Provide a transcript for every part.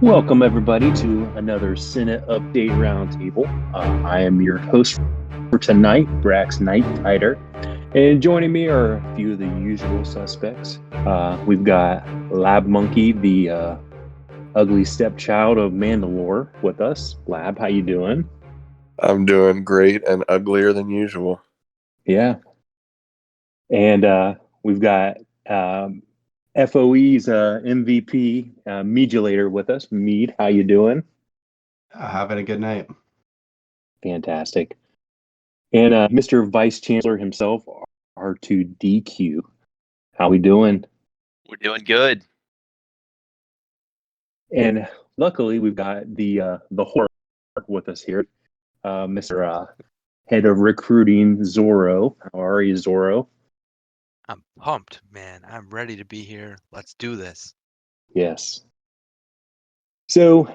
Welcome, everybody, to another Senate Update Roundtable. I am your host for tonight, Brax Knight Tider, and joining me are a few of the usual suspects. We've got Lab Monkey, the ugly stepchild of Mandalore, with us. Lab, how you doing? I'm doing great and uglier than usual. Yeah, and we've got FOE's MVP, Meadulator, with us. Mead, how you doing? Having a good night. Fantastic. And Mr. Vice Chancellor himself, R2DQ. How we doing? We're doing good. And luckily, we've got the horror with us here, Mr. Head of Recruiting Zorro. How are you, Zorro? I'm pumped, man. I'm ready to be here. Let's do this. Yes. So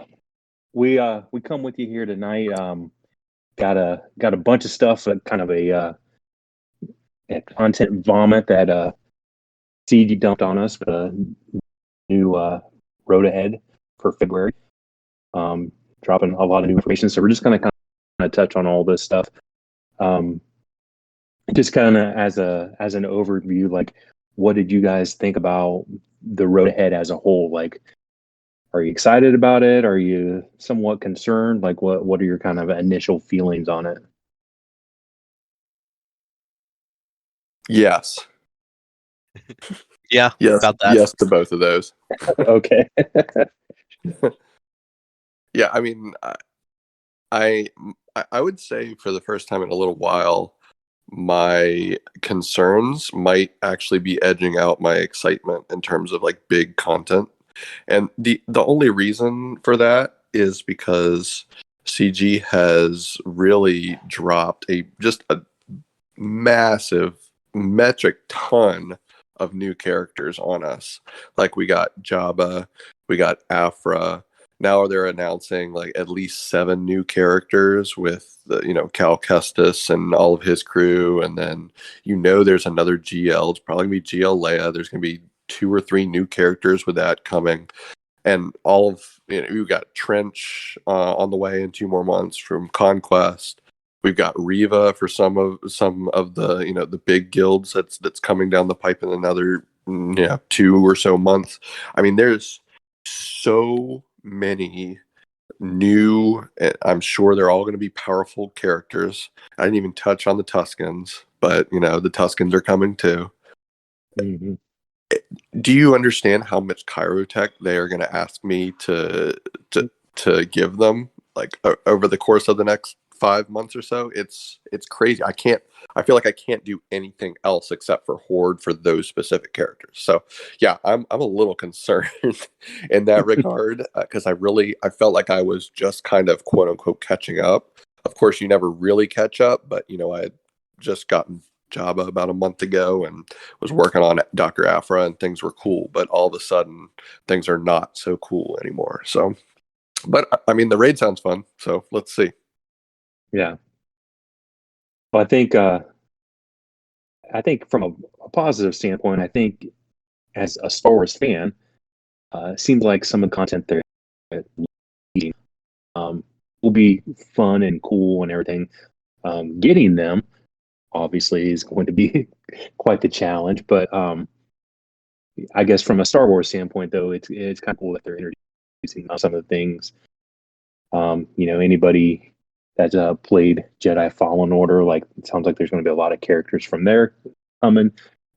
we come with you here tonight. Got a bunch of stuff, kind of a content vomit that CG dumped on us, but a new road ahead for February. Dropping a lot of new information. So we're just going to kind of touch on all this stuff. Just kind of as an overview, like, what did you guys think about the road ahead as a whole? Like, are you excited about it? Are you somewhat concerned? Like, what are your kind of initial feelings on it? Yes. Yeah, Yes. about that. Yes to both of those. Okay. Yeah, I mean, I I would say for the first time in a little while, my concerns might actually be edging out my excitement in terms of like big content. And the only reason for that is because CG has really dropped a massive metric ton of new characters on us. Like we got Jabba, we got Afra. Now they're announcing like at least 7 new characters with Cal Kestis and all of his crew, and then there's another GL. It's probably gonna be GL Leia. There's gonna be 2 or 3 new characters with that coming, and all of we've got Trench on the way in 2 more months from Conquest. We've got Riva for some of the the big guilds that's coming down the pipe in another 2 or so months. I mean, there's so many new. I'm sure they're all going to be powerful characters. I didn't even touch on the Tuskens, but the Tuskens are coming too. Mm-hmm. Do you understand how much Chirotech they are going to ask me to give them like over the course of the next 5 months or so? It's crazy. I feel like I can't do anything else except for hoard for those specific characters. So yeah, I'm a little concerned in that regard, because I felt like I was just kind of quote unquote catching up. Of course, you never really catch up, but I had just gotten Jabba about a month ago and was working on Dr. Afra, and things were cool, but all of a sudden things are not so cool anymore. So, but I mean, the raid sounds fun, so let's see. Yeah. Well, I think from a positive standpoint, I think as a Star Wars fan, it seems like some of the content there um, will be fun and cool and everything. Getting them obviously is going to be quite the challenge, but I guess from a Star Wars standpoint, though, it's kind of cool that they're introducing some of the things. Anybody that's played Jedi Fallen Order, like, it sounds like there's going to be a lot of characters from there coming.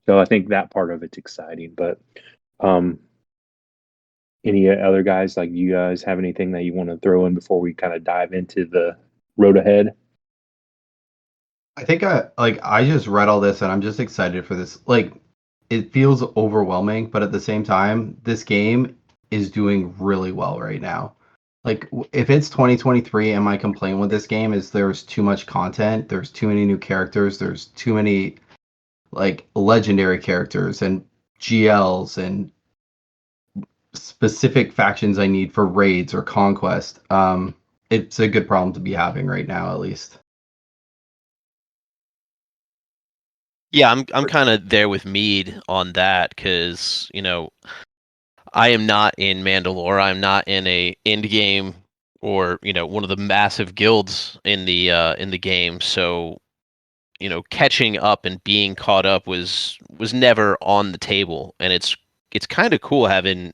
So I think that part of it's exciting. But um, any other guys, like, you guys have anything that you want to throw in before we kind of dive into the road ahead? I think I just read all this and I'm just excited for this. Like, it feels overwhelming, but at the same time, this game is doing really well right now. Like, if it's 2023 and my complaint with this game is there's too much content, there's too many new characters, there's too many like legendary characters and GLs and specific factions I need for raids or conquest. It's a good problem to be having right now, at least. Yeah, I'm kind of there with Mead on that because I am not in Mandalore. I'm not in a end game or one of the massive guilds in the game. So catching up and being caught up was never on the table, and it's kind of cool having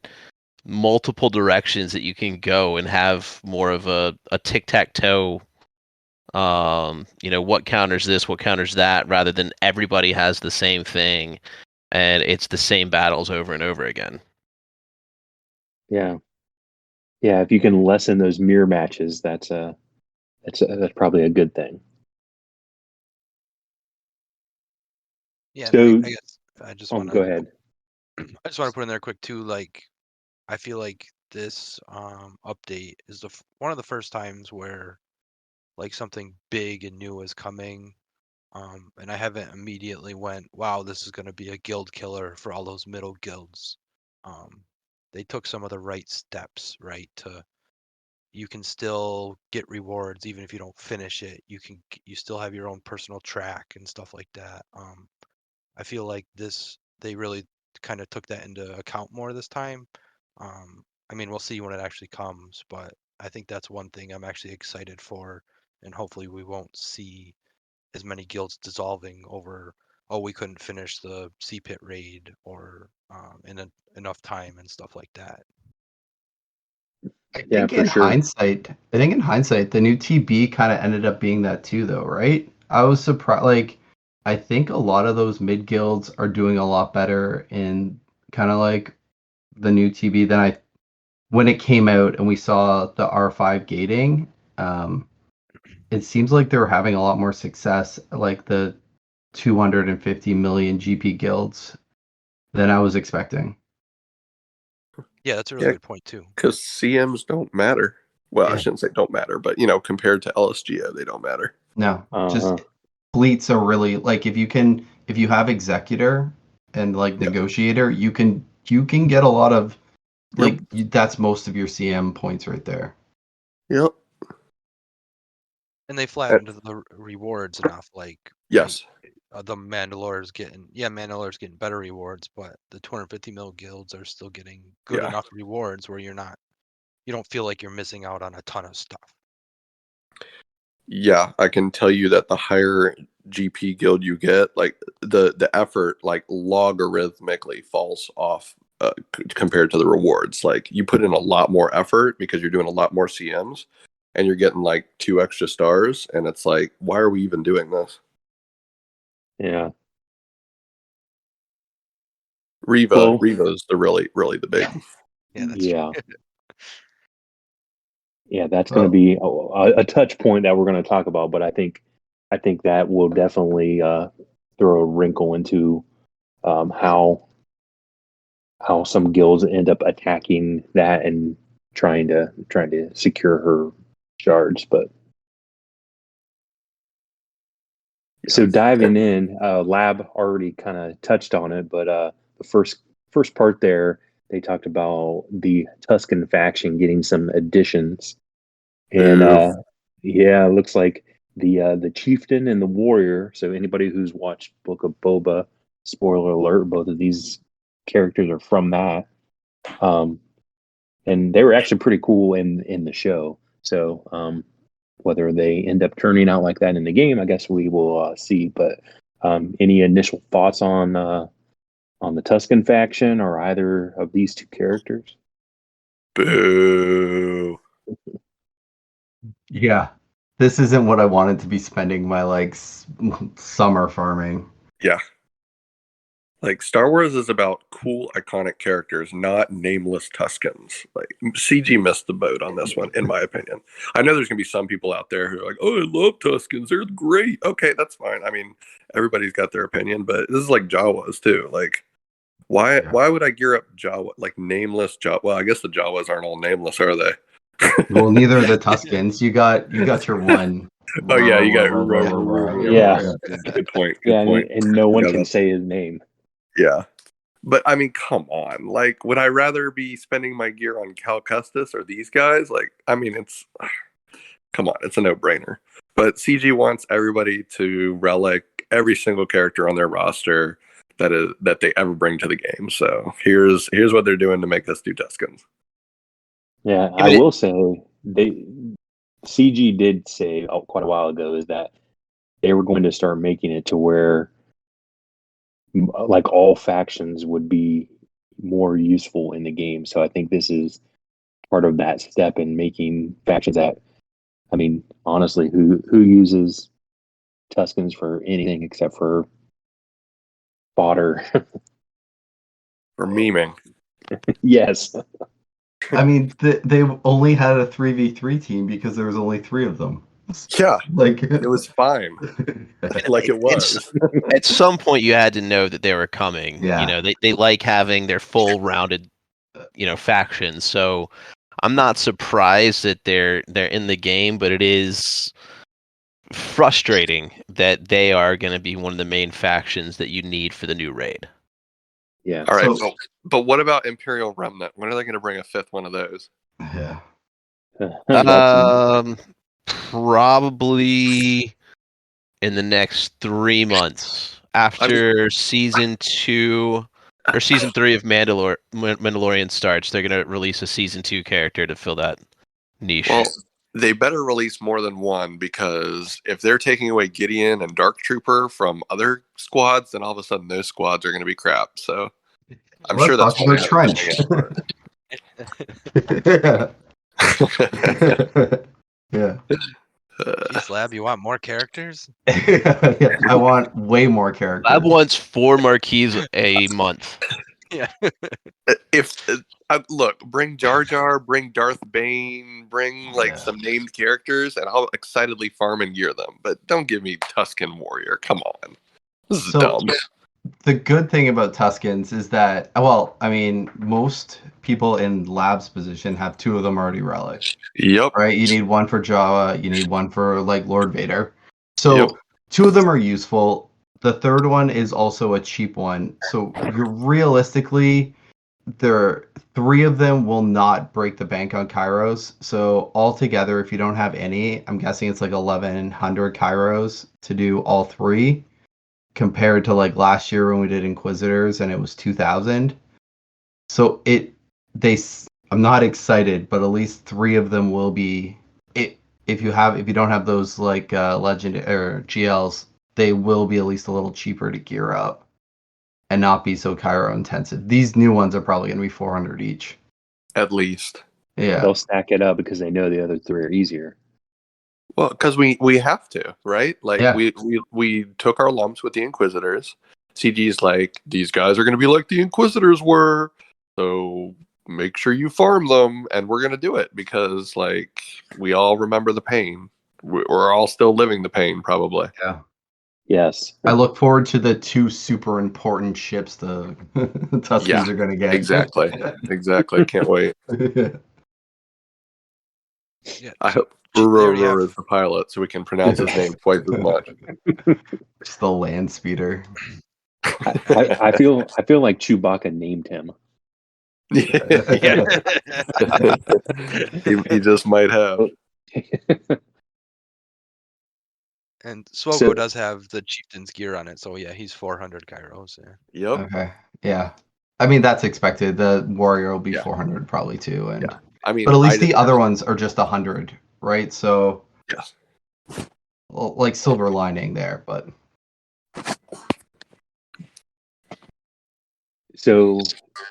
multiple directions that you can go and have more of a tic-tac-toe. What counters this, what counters that, rather than everybody has the same thing and it's the same battles over and over again. Yeah. Yeah, if you can lessen those mirror matches, that's probably a good thing. Yeah, and So, I guess I just oh, want go to ahead. I just want to put in there quick too. Like, I feel like this update is one of the first times where like something big and new is coming. And I haven't immediately went, wow, this is going to be a guild killer for all those middle guilds. They took some of the right steps, right? You can still get rewards even if you don't finish it. You still have your own personal track and stuff like that. I feel like they really kind of took that into account more this time. I mean, we'll see when it actually comes, but I think that's one thing I'm actually excited for, and hopefully we won't see as many guilds dissolving over, oh, we couldn't finish the sea pit raid or enough time and stuff like that. Yeah, for sure. I think in hindsight, the new TB kind of ended up being that too, though, right? I was surprised. Like, I think a lot of those mid guilds are doing a lot better in kind of like the new TB than when it came out and we saw the R5 gating. It seems like they're having a lot more success, like the 250 million GP guilds, than I was expecting. Yeah, that's a really good point too. Because CMs don't matter. Well, I Yeah. shouldn't say don't matter, but compared to LSGO, they don't matter. No, just Uh-huh. fleets are really like if you have executor and like Yeah. negotiator, you can get a lot of Yep. that's most of your CM points right there. Yep. And they flattened the rewards enough. Like, Yes. the Mandalore's getting better rewards, but the 250 mil guilds are still getting good enough rewards where you don't feel like you're missing out on a ton of stuff. Yeah, I can tell you that the higher GP guild you get, like the effort, like logarithmically falls off compared to the rewards. Like you put in a lot more effort because you're doing a lot more CMs, and you're getting like 2 extra stars, and it's like, why are we even doing this? Yeah. Reva's the really the big. Yeah, that's Yeah. true. Yeah, that's going to be a touch point that we're going to talk about, but I think that will definitely throw a wrinkle into how some guilds end up attacking that and trying to secure her shards. But so diving in, Lab already kind of touched on it, but the first part there, they talked about the Tusken faction getting some additions. And yeah, it looks like the chieftain and the warrior. So anybody who's watched Book of Boba, spoiler alert, both of these characters are from that. And they were actually pretty cool in the show. So whether they end up turning out like that in the game, I guess we will see. But any initial thoughts on the Tusken faction or either of these two characters? Boo. Yeah. This isn't what I wanted to be spending my like summer farming. Yeah. Like Star Wars is about cool, iconic characters, not nameless Tuskens. Like CG missed the boat on this one, in my opinion. I know there's gonna be some people out there who are like, "Oh, I love Tuskens. They're great." Okay, that's fine. I mean, everybody's got their opinion, but this is like Jawas too. Like, why would I gear up Jawa like nameless Jawa? Well, I guess the Jawas aren't all nameless, are they? Well, neither are the Tuskens. You got your one. Oh yeah, you got Yeah. Good point. Good Yeah, point. and no one can say his name. Yeah. But I mean, come on. Like, would I rather be spending my gear on Cal Custis or these guys? Like, I mean, come on, it's a no-brainer. But CG wants everybody to relic every single character on their roster that they ever bring to the game. So here's what they're doing to make this do Tuskens. Yeah, I will say CG did say quite a while ago is that they were going to start making it to where like all factions would be more useful in the game. So I think this is part of that step in making factions that, I mean, honestly, who uses Tuskens for anything except for fodder? For memeing. Yes. I mean, they only had a 3v3 team because there was only 3 of them. Yeah, Like it was fine. Like it was. At some point, you had to know that they were coming. Yeah. You know, they like having their full rounded, factions. So I'm not surprised that they're in the game, but it is frustrating that they are going to be one of the main factions that you need for the new raid. Yeah. All right, So- but what about Imperial Remnant? When are they going to bring a 5th one of those? Yeah. Probably in the next 3 months after season 2 or season 3 of Mandalorian starts. They're gonna release a season 2 character to fill that niche. Well, they better release more than one, because if they're taking away Gideon and Dark Trooper from other squads, then all of a sudden those squads are going to be crap. So I'm Let's sure that's talk about Trench. Yeah. Jeez, Lab, you want more characters? Yeah. I want way more characters. Lab wants 4 marquees a month. Yeah. If look, bring Jar Jar, bring Darth Bane, bring some named characters, and I'll excitedly farm and gear them. But don't give me Tusken Warrior. Come on, this is dumb. The good thing about Tuskens is that, well, I mean, most people in Lab's position have 2 of them already relic. Yep. Right? You need one for Jawa, you need one for like Lord Vader. So 2 of them are useful. The third one is also a cheap one. So you're realistically, 3 of them will not break the bank on Kairos. So altogether, if you don't have any, I'm guessing it's like 1,100 Kairos to do all 3. Compared to like last year when we did Inquisitors and it was 2,000. So I'm not excited, but at least 3 of them will be it. If you don't have those like legend or GLs, they will be at least a little cheaper to gear up and not be so Cairo intensive. These new ones are probably going to be 400 each. At least. Yeah. They'll stack it up because they know the other 3 are easier. Well, because we have to, right? Like we took our lumps with the Inquisitors. CG's like, these guys are going to be like the Inquisitors were, so make sure you farm them, and we're going to do it because like we all remember the pain. We're all still living the pain, probably. Yeah. Yes. I look forward to the 2 super important ships the Tuskens are going to get. Exactly. Can't wait. Yeah. I hope already have- is the pilot, so we can pronounce his name twice as much. Just the land speeder. I feel like Chewbacca named him. Yeah. he just might have. And Swogo does have the Chieftain's gear on it, so yeah, he's 400 Kairos. Yeah. Yep. Okay. Yeah. I mean, that's expected. The Warrior will be 400 probably too. And I mean, but at least the other ones are just 100, right? So yes, like silver lining there, but so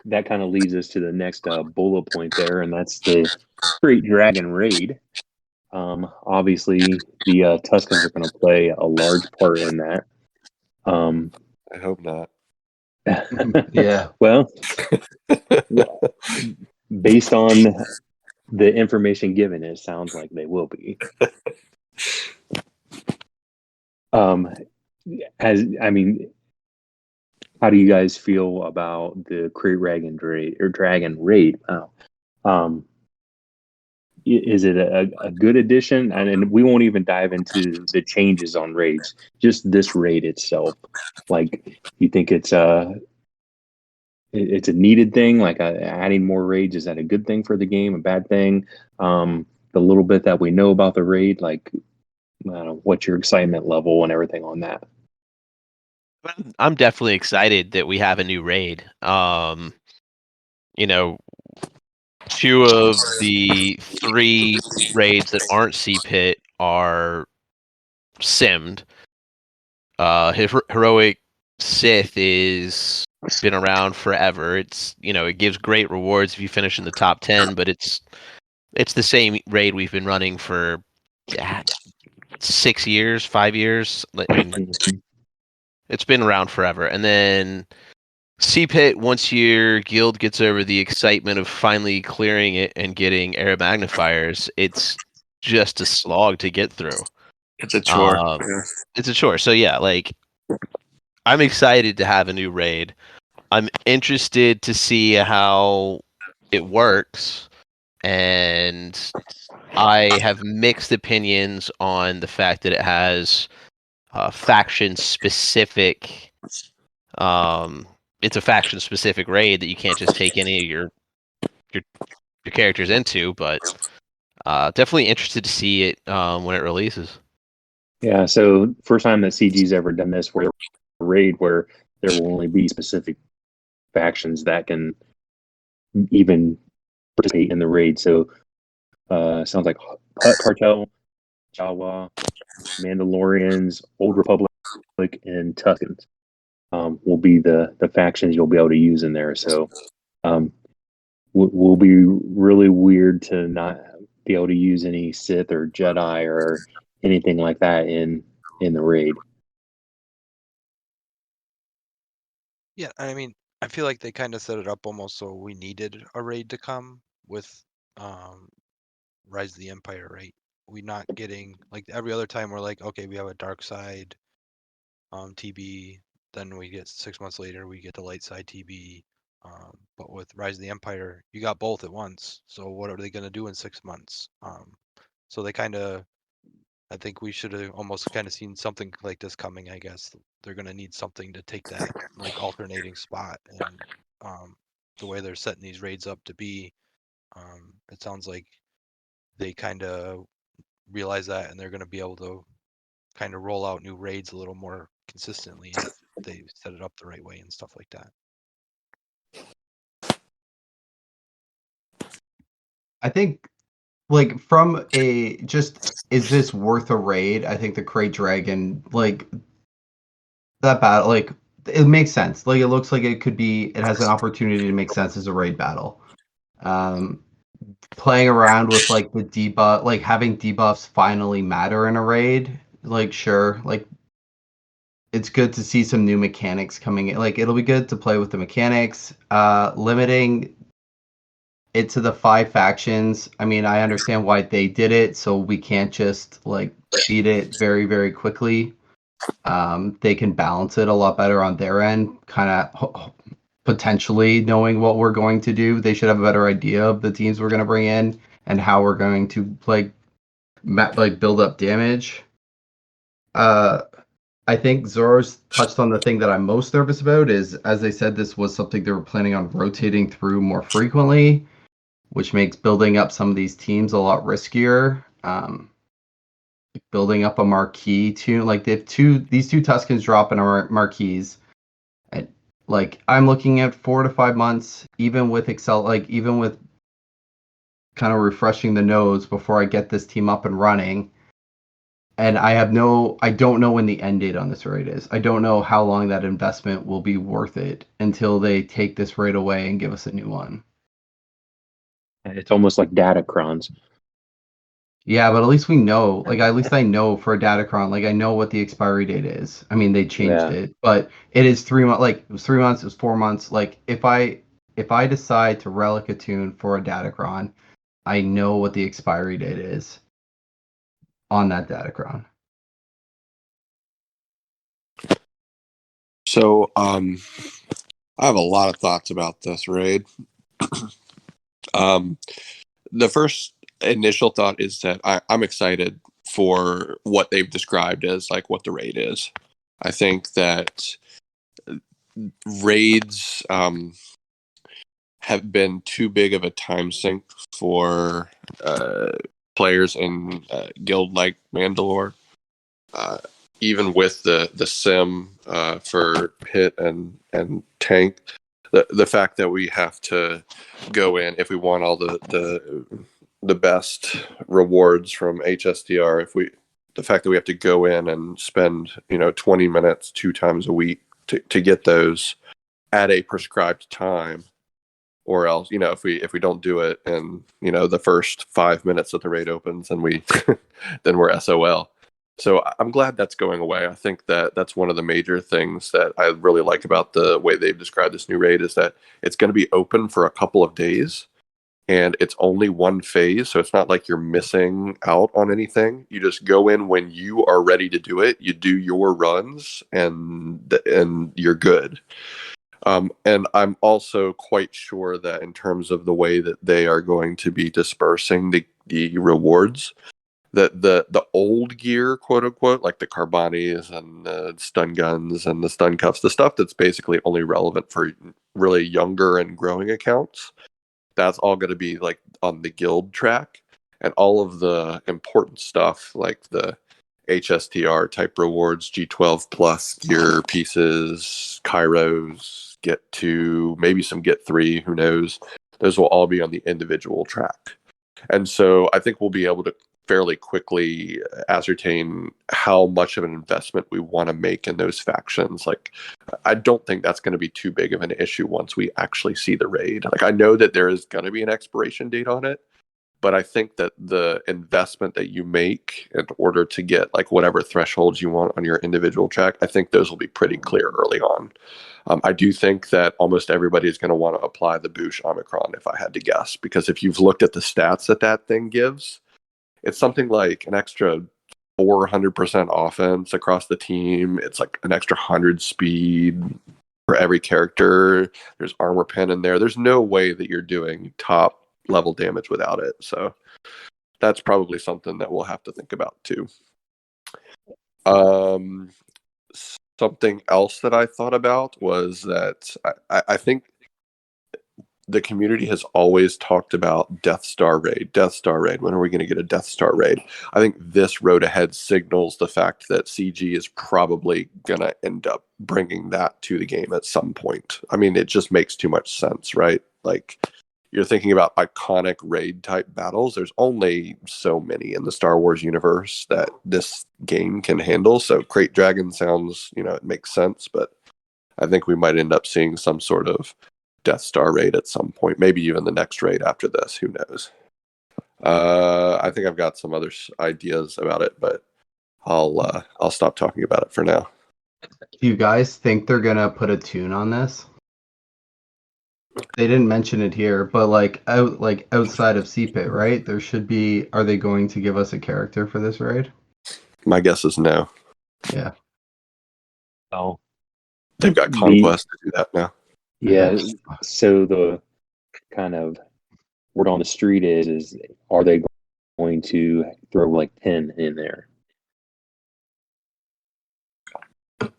that kind of leads us to the next bullet point there, and that's the Krayt Dragon raid. Obviously, the Tuskens are going to play a large part in that. I hope not. yeah. Well, based on the information given, it sounds like they will be. How do you guys feel about the Krayt Dragon raid? Is it a good addition? And we won't even dive into the changes on raids. Just this raid itself. Like, you think it's a needed thing? Like, adding more raids, is that a good thing for the game? A bad thing? The little bit that we know about the raid, like, what's your excitement level and everything on that? I'm definitely excited that we have a new raid. You know, 2 of the 3 raids that aren't C-Pit are simmed. Heroic Sith is been around forever. It's it gives great rewards if you finish in the top 10, but it's the same raid we've been running for 6 years, 5 years. I mean, it's been around forever. And then C-Pit, once your guild gets over the excitement of finally clearing it and getting air magnifiers, it's just a slog to get through. It's a chore. It's a chore. So yeah, like I'm excited to have a new raid. I'm interested to see how it works, and I have mixed opinions on the fact that it has faction specific. It's a faction specific raid that you can't just take any of your characters into, but definitely interested to see it when it releases. Yeah, so first time that CG's ever done this, where a raid where there will only be specific factions that can even participate in the raid. So sounds like Hutt Cartel, Jawa, Mandalorians, Old Republic, and Tuskens will be the factions you'll be able to use in there. So will be really weird to not be able to use any Sith or Jedi or anything like that in the raid. Yeah, I mean, I feel like they kind of set it up almost so we needed a raid to come with Rise of the Empire, right? We're not getting like every other time we're like, okay, we have a dark side TB, then we get 6 months later we get the light side TB. But with Rise of the Empire, you got both at once. So what are they going to do in 6 months? So they kind of, I think we should have almost kind of seen something like this coming. I guess they're going to need something to take that like alternating spot, and the way they're setting these raids up to be, it sounds like they kind of realize that, and they're going to be able to kind of roll out new raids a little more consistently if they set it up the right way and stuff like that. I think, like, from a just is this worth a raid? I think the Krayt Dragon, like that battle, like it makes sense. Like it looks like it has an opportunity to make sense as a raid battle. Um, Playing around with like the debuff, like having debuffs finally matter in a raid, like sure, like it's good to see some new mechanics coming in. Like it'll be good to play with the mechanics. Limiting it to the 5 factions. I mean, I understand why they did it, so we can't just like beat it very, very quickly. They can balance it a lot better on their end, kind of potentially knowing what we're going to do. They should have a better idea of the teams we're going to bring in and how we're going to like build up damage. I think Zoro's touched on the thing that I'm most nervous about is, as they said, this was something they were planning on rotating through more frequently, which makes building up some of these teams a lot riskier. Building up a marquee too, like these two Tuskens drop in our marquees. And, like I'm looking at 4 to 5 months, even with Excel, like even with kind of refreshing the nodes before I get this team up and running. And I don't know when the end date on this raid is. I don't know how long that investment will be worth it until they take this raid away and give us a new one. It's almost like Datacrons. Yeah, but at least we know. Like at least I know for a Datacron, like I know what the expiry date is. I mean, they changed it, but it is 3 months. Like it was 3 months. It was 4 months. Like if I decide to relic a tune for a Datacron, I know what the expiry date is on that Datacron. So, I have a lot of thoughts about this raid. The first initial thought is that I'm excited for what they've described as like what the raid is. I think that raids have been too big of a time sink for players in guild like Mandalore. even with the sim for pit and tank, the fact that we have to go in if we want all the best rewards from HSTR, the fact that we have to go in and spend 20 minutes 2 times a week to get those at a prescribed time, or else if we don't do it in the first 5 minutes that the raid opens, and then we're SOL. So I'm glad that's going away. I think that's one of the major things that I really like about the way they've described this new raid, is that it's going to be open for a couple of days, and it's only one phase. So it's not like you're missing out on anything. You just go in when you are ready to do it. You do your runs, and you're good. And I'm also quite sure that in terms of the way that they are going to be dispersing the rewards, that the old gear, quote unquote, like the Carbonis and the stun guns and the stun cuffs, the stuff that's basically only relevant for really younger and growing accounts, that's all going to be like on the guild track. And all of the important stuff, like the HSTR type rewards, G12 plus gear pieces, Kairos, Get 2, maybe some Get 3, who knows, those will all be on the individual track. And so I think we'll be able to fairly quickly ascertain how much of an investment we want to make in those factions. Like, I don't think that's going to be too big of an issue once we actually see the raid. Like, I know that there is going to be an expiration date on it, but I think that the investment that you make in order to get like whatever thresholds you want on your individual track, I think those will be pretty clear early on. I do think that almost everybody is going to want to apply the Boosh Omicron, if I had to guess, because if you've looked at the stats that thing gives, it's something like an extra 400% offense across the team. It's like an extra 100 speed for every character. There's armor pen in there. There's no way that you're doing top level damage without it. So that's probably something that we'll have to think about too. Something else that I thought about was that I think the community has always talked about Death Star Raid. When are we going to get a Death Star Raid? I think this road ahead signals the fact that CG is probably going to end up bringing that to the game at some point. I mean, it just makes too much sense, right? Like, you're thinking about iconic raid type battles. There's only so many in the Star Wars universe that this game can handle. So Krayt Dragon sounds, it makes sense, but I think we might end up seeing some sort of Death Star raid at some point, maybe even the next raid after this, who knows. I think I've got some other ideas about it, but I'll stop talking about it for now. Do you guys think they're gonna put a tune on this? They didn't mention it here, but outside of CPIT, right? There should be. Are they going to give us a character for this raid? My guess is no. Yeah. Oh, They've got Conquest to do that now. Yeah. So the kind of word on the street is are they going to throw like 10 in there? Are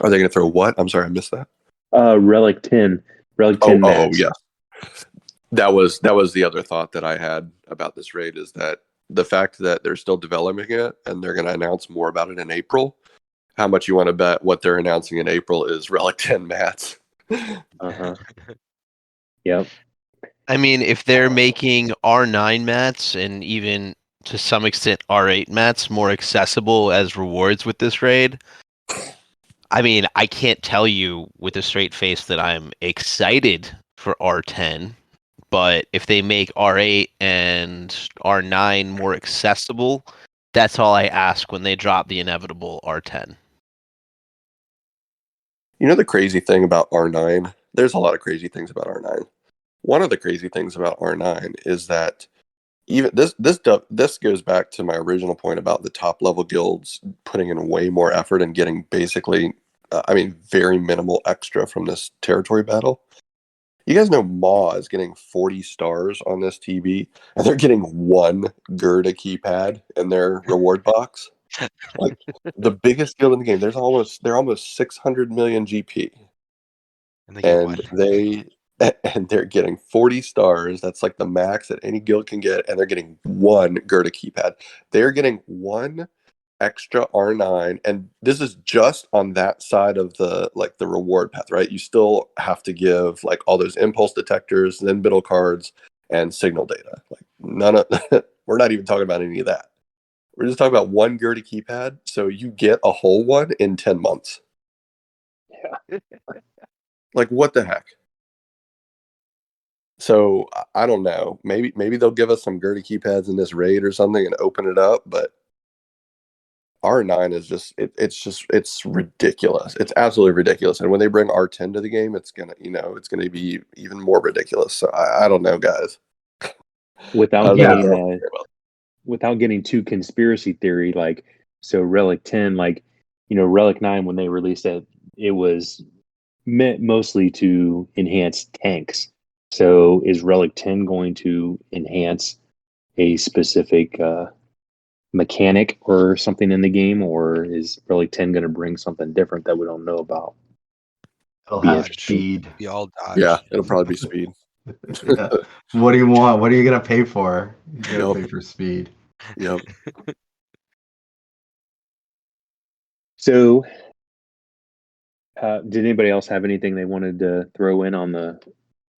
they going to throw what? I'm sorry, I missed that. Relic 10. Relic 10 max. Yeah. That was the other thought that I had about this raid, is that the fact that they're still developing it and they're going to announce more about it in April. How much you want to bet what they're announcing in April is Relic 10 mats? Uh-huh. Yep. I mean, if they're making R9 mats and even to some extent R8 mats more accessible as rewards with this raid, I mean, I can't tell you with a straight face that I'm excited for R10, but if they make R8 and R9 more accessible, that's all I ask when they drop the inevitable R10. You know the crazy thing about R9? There's a lot of crazy things about R9. One of the crazy things about R9 is that even this goes back to my original point about the top level guilds putting in way more effort and getting basically, very minimal extra from this territory battle. You guys know Maw is getting 40 stars on this TB, and they're getting one Gerda keypad in their reward box. Like, the biggest guild in the game, they're almost 600 million GP, and they're getting 40 stars. That's like the max that any guild can get, and they're getting one Gerda keypad. They're getting one extra R9, and this is just on that side of the reward path, right? You still have to give like all those impulse detectors, then middle cards, and signal data. Like none of we're not even talking about any of that. We're just talking about one Gertie keypad, so you get a whole one in 10 months. Yeah. Like what the heck? So I don't know. Maybe they'll give us some Gertie keypads in this raid or something and open it up, but R9 is just it's ridiculous. It's absolutely ridiculous. And when they bring R10 to the game, it's gonna be even more ridiculous. So I don't know, guys. Without Yeah. without getting too conspiracy theory, like so Relic 10, like Relic 9 when they released it, it was meant mostly to enhance tanks. So is Relic 10 going to enhance a specific mechanic or something in the game, or is Relic 10 going to bring something different that we don't know about? It'll Be have interesting. speed. Be all dodge. Yeah, it'll probably be speed. Yeah. What do you want? What are you gonna pay for? You're gonna Yep. pay for speed. Yep. So, did anybody else have anything they wanted to throw in on the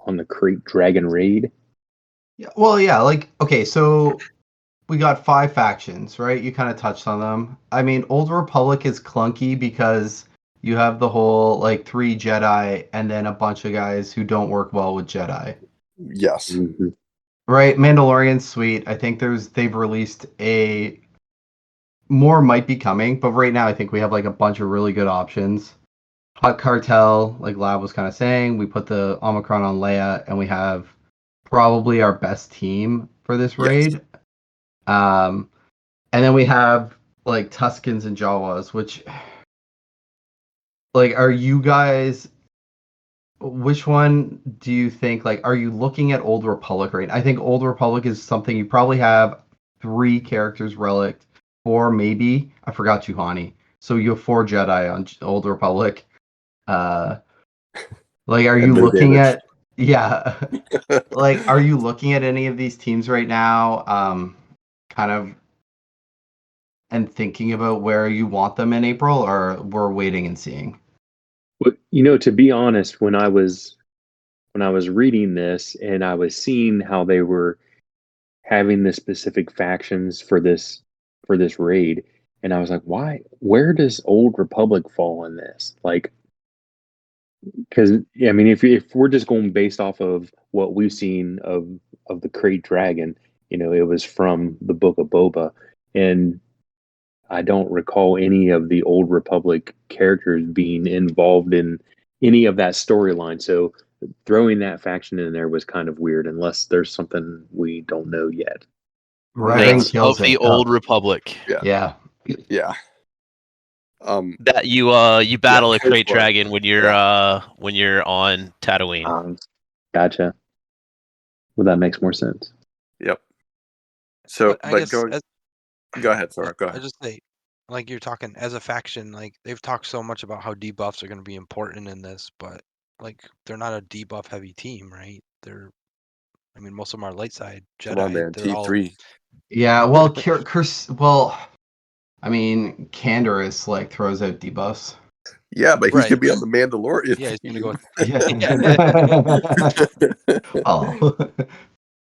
Krayt Dragon raid? Yeah. Well, yeah. Like, okay, so we got 5 factions, right? You kind of touched on them. I mean, Old Republic is clunky because you have the whole like 3 Jedi and then a bunch of guys who don't work well with Jedi. Yes. Mm-hmm. Right? Mandalorian's sweet. I think they've released a more might be coming, but right now I think we have like a bunch of really good options. Hut Cartel, like Lab was kind of saying, we put the Omicron on Leia, and we have probably our best team for this Yes. raid. And then we have like Tuskens and Jawas, which like are you guys which one do you think like are you looking at Old Republic right? I think Old Republic is something you probably have 3 characters relic, 4 maybe. I forgot Juhani. So you have 4 Jedi on Old Republic. Like are you And no looking damage. at yeah. Like are you looking at any of these teams right now? Kind of and thinking about where you want them in April, or we're waiting and seeing? Well, to be honest, when I was reading this and I was seeing how they were having the specific factions for this raid, and I was like, why? Where does Old Republic fall in this? Like, because I mean, if we're just going based off of what we've seen of the Krayt Dragon, it was from the Book of Boba, and I don't recall any of the Old Republic characters being involved in any of that storyline. So throwing that faction in there was kind of weird, unless there's something we don't know yet. Revan Knights kills of the it. Old Republic. Yeah. Yeah. That you battle a here's Krayt Dragon when you're on Tatooine. Gotcha. Well, that makes more sense. Yep. So, But I but guess go ahead, Sora. Go I ahead. just say, like you're talking as a faction, like they've talked so much about how debuffs are going to be important in this, but like they're not a debuff heavy team, right? I mean, most of them are light side Jedi. Come on, man. They're all T3. Yeah, well, well, I mean, Canderous like throws out debuffs. Yeah, but he's Right. gonna be on the Mandalorian. Yeah, he's gonna go. Yeah. Oh.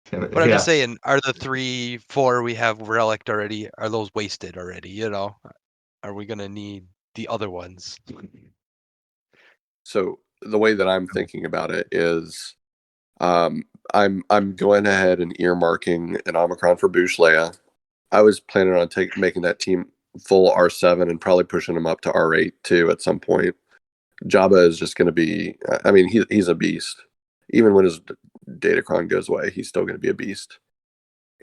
But I'm just saying, are the 3, 4 we have relict already? Are those wasted already? Are we gonna need the other ones? So the way that I'm thinking about it is, I'm going ahead and earmarking an Omicron for Bouche Leia. I was planning on making that team full R7 and probably pushing him up to R8 too at some point. Jabba is just going to be. I mean, he's a beast. Even when his Datacron goes away, he's still going to be a beast.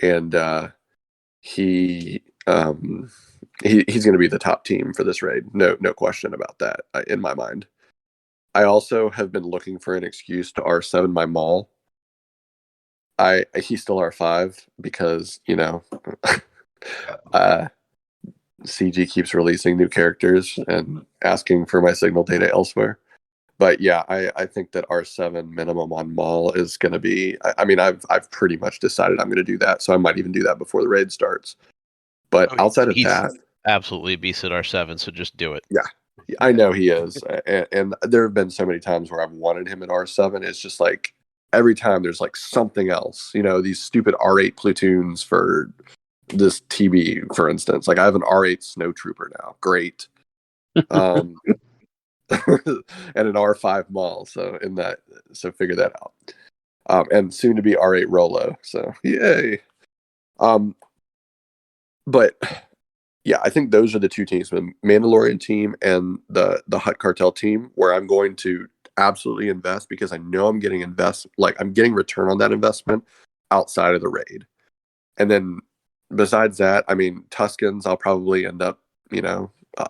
And he's going to be the top team for this raid. No question about that in my mind. I also have been looking for an excuse to R7 my Maul. He's still R5 because CG keeps releasing new characters and asking for my signal data elsewhere. But yeah, I think that R7 minimum on Maul is going to be. I mean, I've pretty much decided I'm going to do that, so I might even do that before the raid starts. But outside of that, absolutely a beast at R7, so just do it. I know he is, and there have been so many times where I've wanted him at R7. It's just like every time there's like something else, these stupid R8 platoons for this TB, for instance. Like I have an R8 snowtrooper now, great, and an R5 Maul. So figure that out. And soon to be R8 Rolo. So yay. But yeah, I think those are the two teams, the Mandalorian team and the Hutt Cartel team, where I'm going to absolutely invest because I know I'm getting I'm getting return on that investment outside of the raid. And then besides that, I mean, Tuskens, I'll probably end up,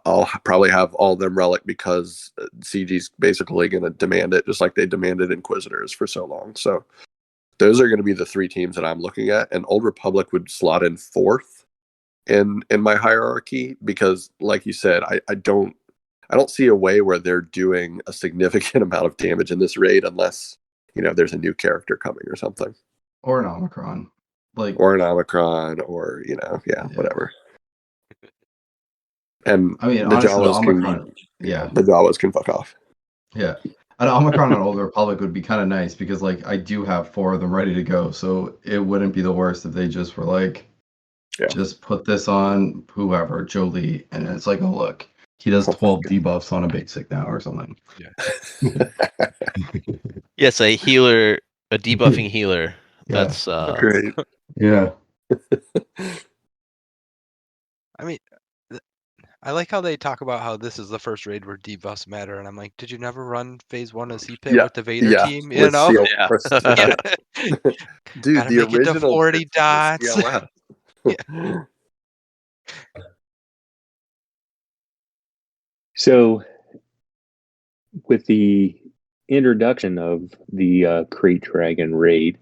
I'll probably have all of them relic because CG's basically going to demand it, just like they demanded Inquisitors for so long. So those are going to be the three teams that I'm looking at, and Old Republic would slot in fourth in my hierarchy because, like you said, I don't see a way where they're doing a significant amount of damage in this raid unless there's a new character coming or something, Or an Omicron. Or an Omicron, or whatever. And I mean, the honestly, the Jawas Omicron, the Jawas can fuck off. yeah. An Omicron on Old Republic would be kind of nice because, like, I do have 4 of them ready to go, so it wouldn't be the worst if they just were like, just put this on whoever, Jolie, and it's like, oh look, he does 12 debuffs on a basic now or something. Yeah. Yes, a healer, a debuffing healer. Yeah. That's Great. Yeah. I mean, I like how they talk about how this is the first raid where debuffs matter, and I'm like, did you never run phase 1 of CPIT with the Vader team? You with know, CL Yeah. Dude, gotta the make it to original 40 dots. CLF. So, with the introduction of the Krayt Dragon raid,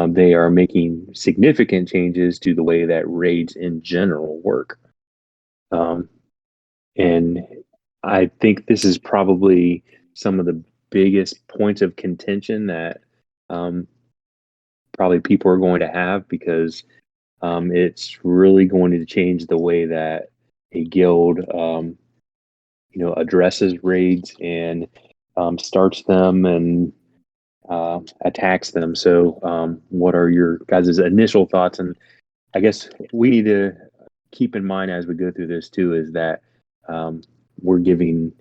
they are making significant changes to the way that raids in general work. And I think this is probably some of the biggest points of contention that probably people are going to have because it's really going to change the way that a guild, addresses raids and starts them and attacks them. So, what are your guys' initial thoughts? And I guess we need to keep in mind as we go through this too is that we're giving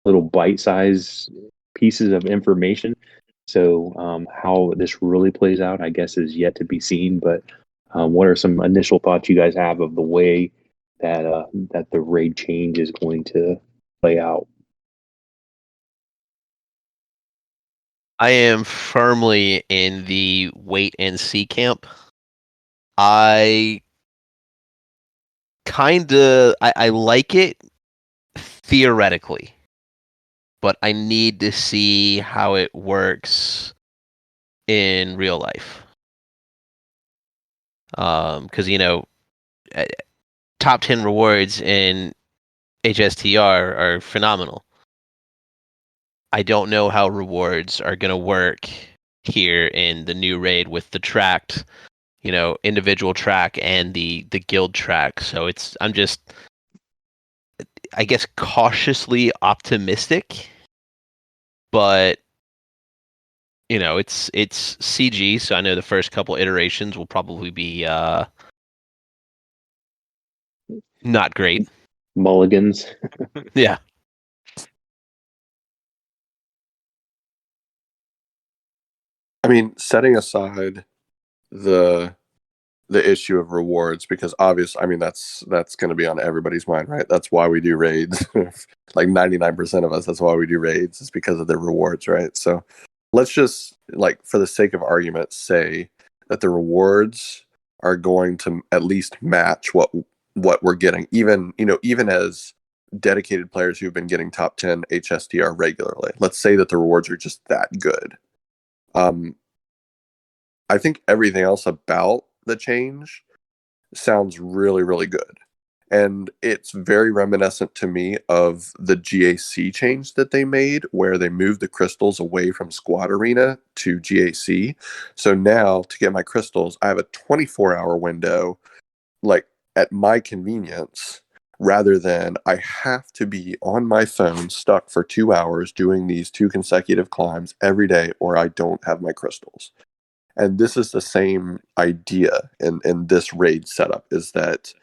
little bite-sized pieces of information. So how this really plays out, I guess, is yet to be seen. But what are some initial thoughts you guys have of the way that that the raid change is going to play out? I am firmly in the wait and see camp. I like it theoretically, but I need to see how it works in real life. Because top 10 rewards in HSTR are phenomenal. I don't know how rewards are going to work here in the new raid with the tracked, individual track and the guild track. So I'm just, I guess, cautiously optimistic, but it's CG, so I know the first couple iterations will probably be not great. Mulligans. Yeah. I mean, setting aside the issue of rewards, because obviously, I mean, that's going to be on everybody's mind, right? That's why we do raids. Like 99% of us, that's why we do raids, is because of the rewards, right? So let's just, like, for the sake of argument, say that the rewards are going to at least match what we're getting, even as dedicated players who've been getting top 10 HSTR regularly. Let's say that the rewards are just that good. I think everything else about the change sounds really, really good. And it's very reminiscent to me of the GAC change that they made, where they moved the crystals away from Squad Arena to GAC. So now, to get my crystals, I have a 24-hour window, like, at my convenience, rather than I have to be on my phone stuck for 2 hours doing these 2 consecutive climbs every day, or I don't have my crystals. And this is the same idea in this raid setup, is that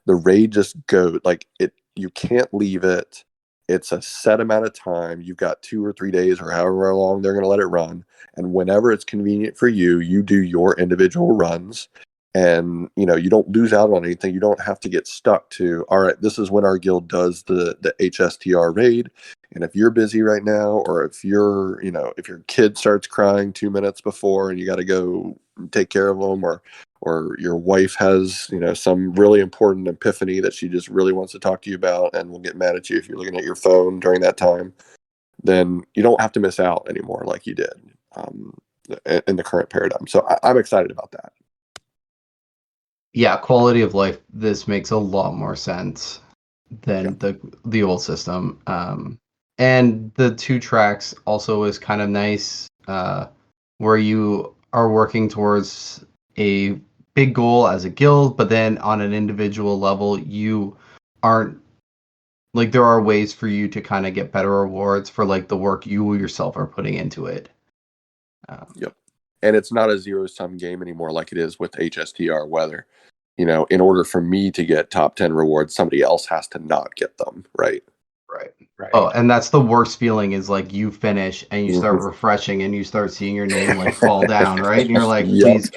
the raid just go like it. You can't leave it. It's a set amount of time. You've got 2 or 3 days or however long they're going to let it run. And whenever it's convenient for you, you do your individual runs. And you don't lose out on anything. You don't have to get stuck to, all right, this is when our guild does the HSTR raid. And if you're busy right now, or if if your kid starts crying 2 minutes before and you got to go take care of them, or your wife has, some really important epiphany that she just really wants to talk to you about and will get mad at you if you're looking at your phone during that time, then you don't have to miss out anymore like you did in the current paradigm. So I'm excited about that. Yeah, quality of life. This makes a lot more sense than the old system. And the 2 tracks also is kind of nice, where you are working towards a big goal as a guild, but then on an individual level, you aren't like, there are ways for you to kind of get better rewards for like the work you yourself are putting into it. Yep. And it's not a zero-sum game anymore like it is with HSTR, whether, in order for me to get top 10 rewards, somebody else has to not get them, right? Right. Oh, and that's the worst feeling, is like you finish and you start refreshing and you start seeing your name like fall down, right? And you're like, please,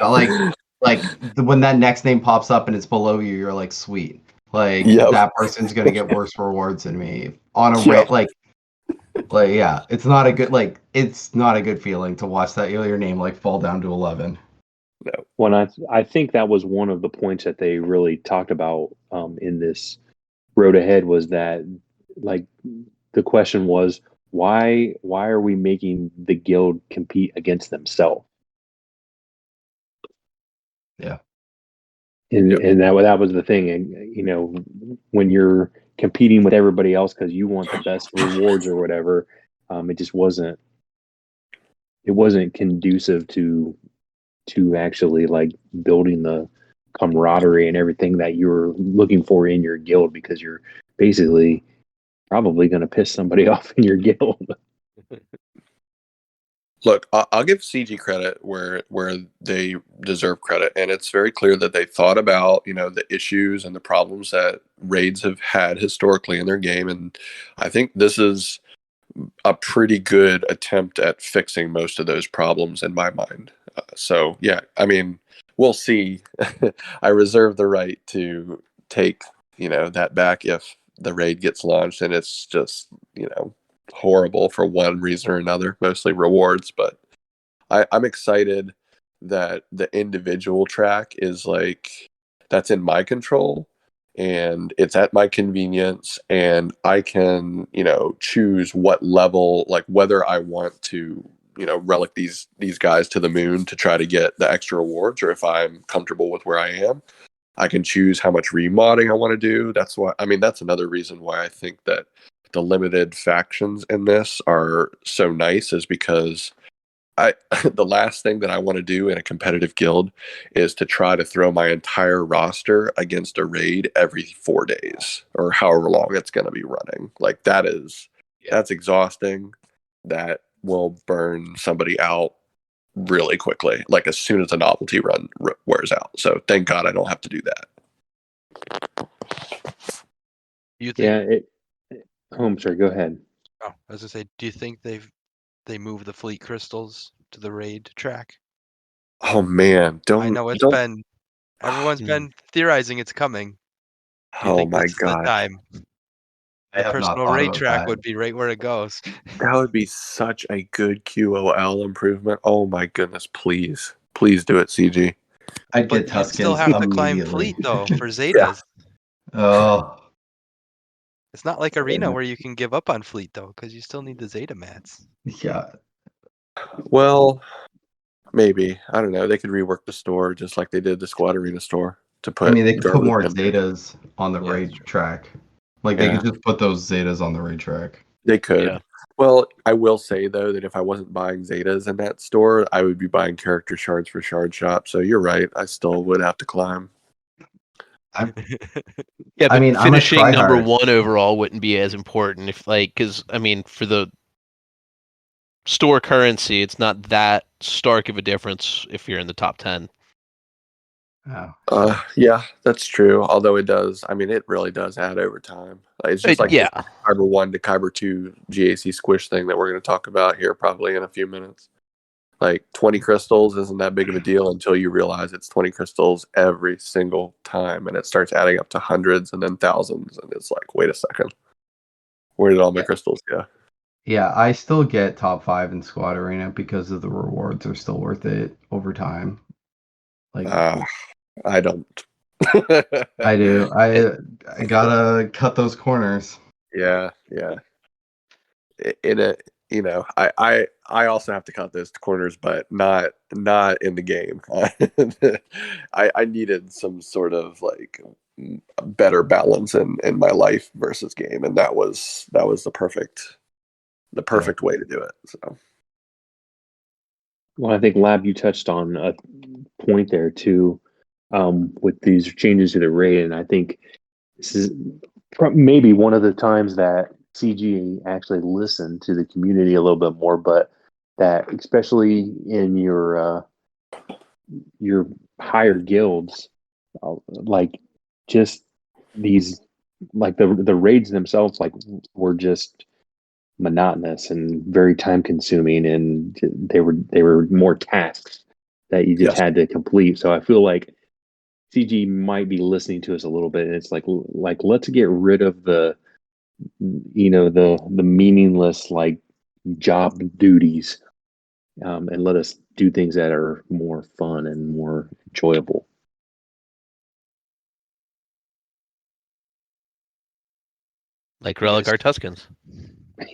when that next name pops up and it's below you, you're like, sweet. Like, that person's going to get worse rewards than me on a rate. Yeah, it's not a good feeling to watch that your name like fall down to 11. No. When I think that was one of the points that they really talked about in this road ahead, was that, like, the question was, why are we making the guild compete against themselves? Yeah. And that was the thing. And when you're competing with everybody else because you want the best rewards or whatever, it just wasn't conducive to actually like building the camaraderie and everything that you're looking for in your guild, because you're basically probably going to piss somebody off in your guild. Look, I'll give CG credit where they deserve credit, and it's very clear that they thought about the issues and the problems that raids have had historically in their game, and I think this is a pretty good attempt at fixing most of those problems in my mind. So yeah, I mean, we'll see. I reserve the right to take that back if the raid gets launched and it's just horrible for one reason or another, mostly rewards. But I'm excited that the individual track is like, that's in my control and it's at my convenience, and I can choose what level, like whether I want to relic these guys to the moon to try to get the extra rewards, or if I'm comfortable with where I am, I can choose how much remodding I want to do. That's another reason why I think that the limited factions in this are so nice, is because the last thing that I want to do in a competitive guild is to try to throw my entire roster against a raid every 4 days or however long it's going to be running. Like, that's exhausting. That will burn somebody out really quickly, like as soon as the novelty run wears out. So thank God I don't have to do that. You think? I'm sorry. Go ahead. Oh, I was gonna say, do you think they moved the fleet crystals to the raid track? Oh man, I know everyone's been theorizing it's coming. Do you think my this is the God. time? I The have not personal thought raid about track that. would be right where it goes. That would be such a good QOL improvement. Oh my goodness, please do it, CG. I'd get But you'd still Tuskens have to climb immediately. fleet though for Zetas. Oh, It's not like Arena where you can give up on fleet though, because you still need the Zeta mats. yeah. Well, maybe. I don't know. They could rework the store just like they did the Squad Arena store to put. I mean, they could put more garbage in. Zetas on the raid track. Like, they could just put those Zetas on the raid track. They could. Yeah. Well, I will say though that if I wasn't buying Zetas in that store, I would be buying character shards for Shard Shop. So you're right. I still would have to climb. Yeah, I but mean, I'm a finishing number tryhard. 1 overall wouldn't be as important if, like, because I mean, for the store currency, it's not that stark of a difference if you're in the top 10. Oh, Yeah, that's true. Although it does, I mean, it really does add over time. It's just like Yeah, the Kyber 1 to Kyber 2 GAC squish thing that we're going to talk about here probably in a few minutes. Like 20 crystals isn't that big of a deal until you realize it's 20 crystals every single time, and it starts adding up to hundreds and then thousands, and it's like, wait a second, where did all my crystals go? yeah, I still get top 5 in Squad Arena because of the rewards are still worth it over time. Like I don't. I do. I gotta cut those corners. Yeah. In a, I also have to cut those corners, but not in the game. I needed some sort of like better balance in my life versus game, and that was the perfect way to do it. So Well, I think Lab, you touched on a point there too, with these changes to the raid, and I think this is maybe one of the times that CG actually listened to the community a little bit more, but that especially in your higher guilds, like just these, like the raids themselves, like were just monotonous and very time consuming, and they were more tasks that you just yes, had to complete. So I feel like CG might be listening to us a little bit, and it's like let's get rid of the meaningless like job duties, and let us do things that are more fun and more enjoyable. like Relic Yes. or Tuskens.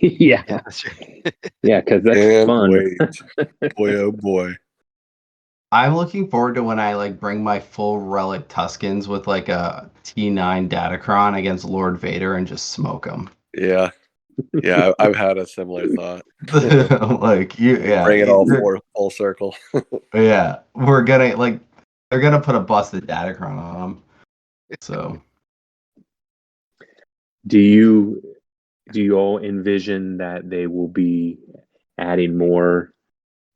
Yeah, Yeah, that's right. yeah, because that's and fun. wait, boy, oh boy, I'm looking forward to when I like bring my full relic Tuskens with like a T9 Datacron against Lord Vader and just smoke him. yeah. I've had a similar thought. Like Bring it all full circle. yeah, we're gonna like they're gonna put a busted Datacron on him. So Do you all envision that they will be adding more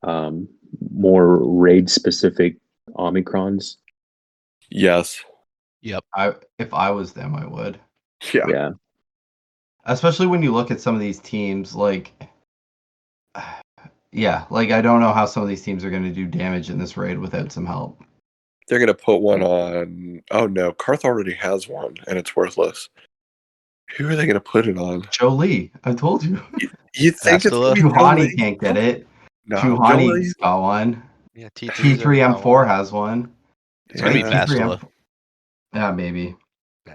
raid specific Omicrons? Yes. Yep. if I was them, I would. Yeah. Yeah. Especially when you look at some of these teams, like yeah, like I don't know how some of these teams are gonna do damage in this raid without some help. They're gonna put one on. Oh no, Karth already has one, and it's worthless. Who are they gonna put it on? Jolie, I told you. You think it's gonna Bastila. be Chuhani Jolie? can't get it. No, Chuhani's got one. Yeah, T3M4 has one. It's gonna be Right? Bastila. Yeah, maybe.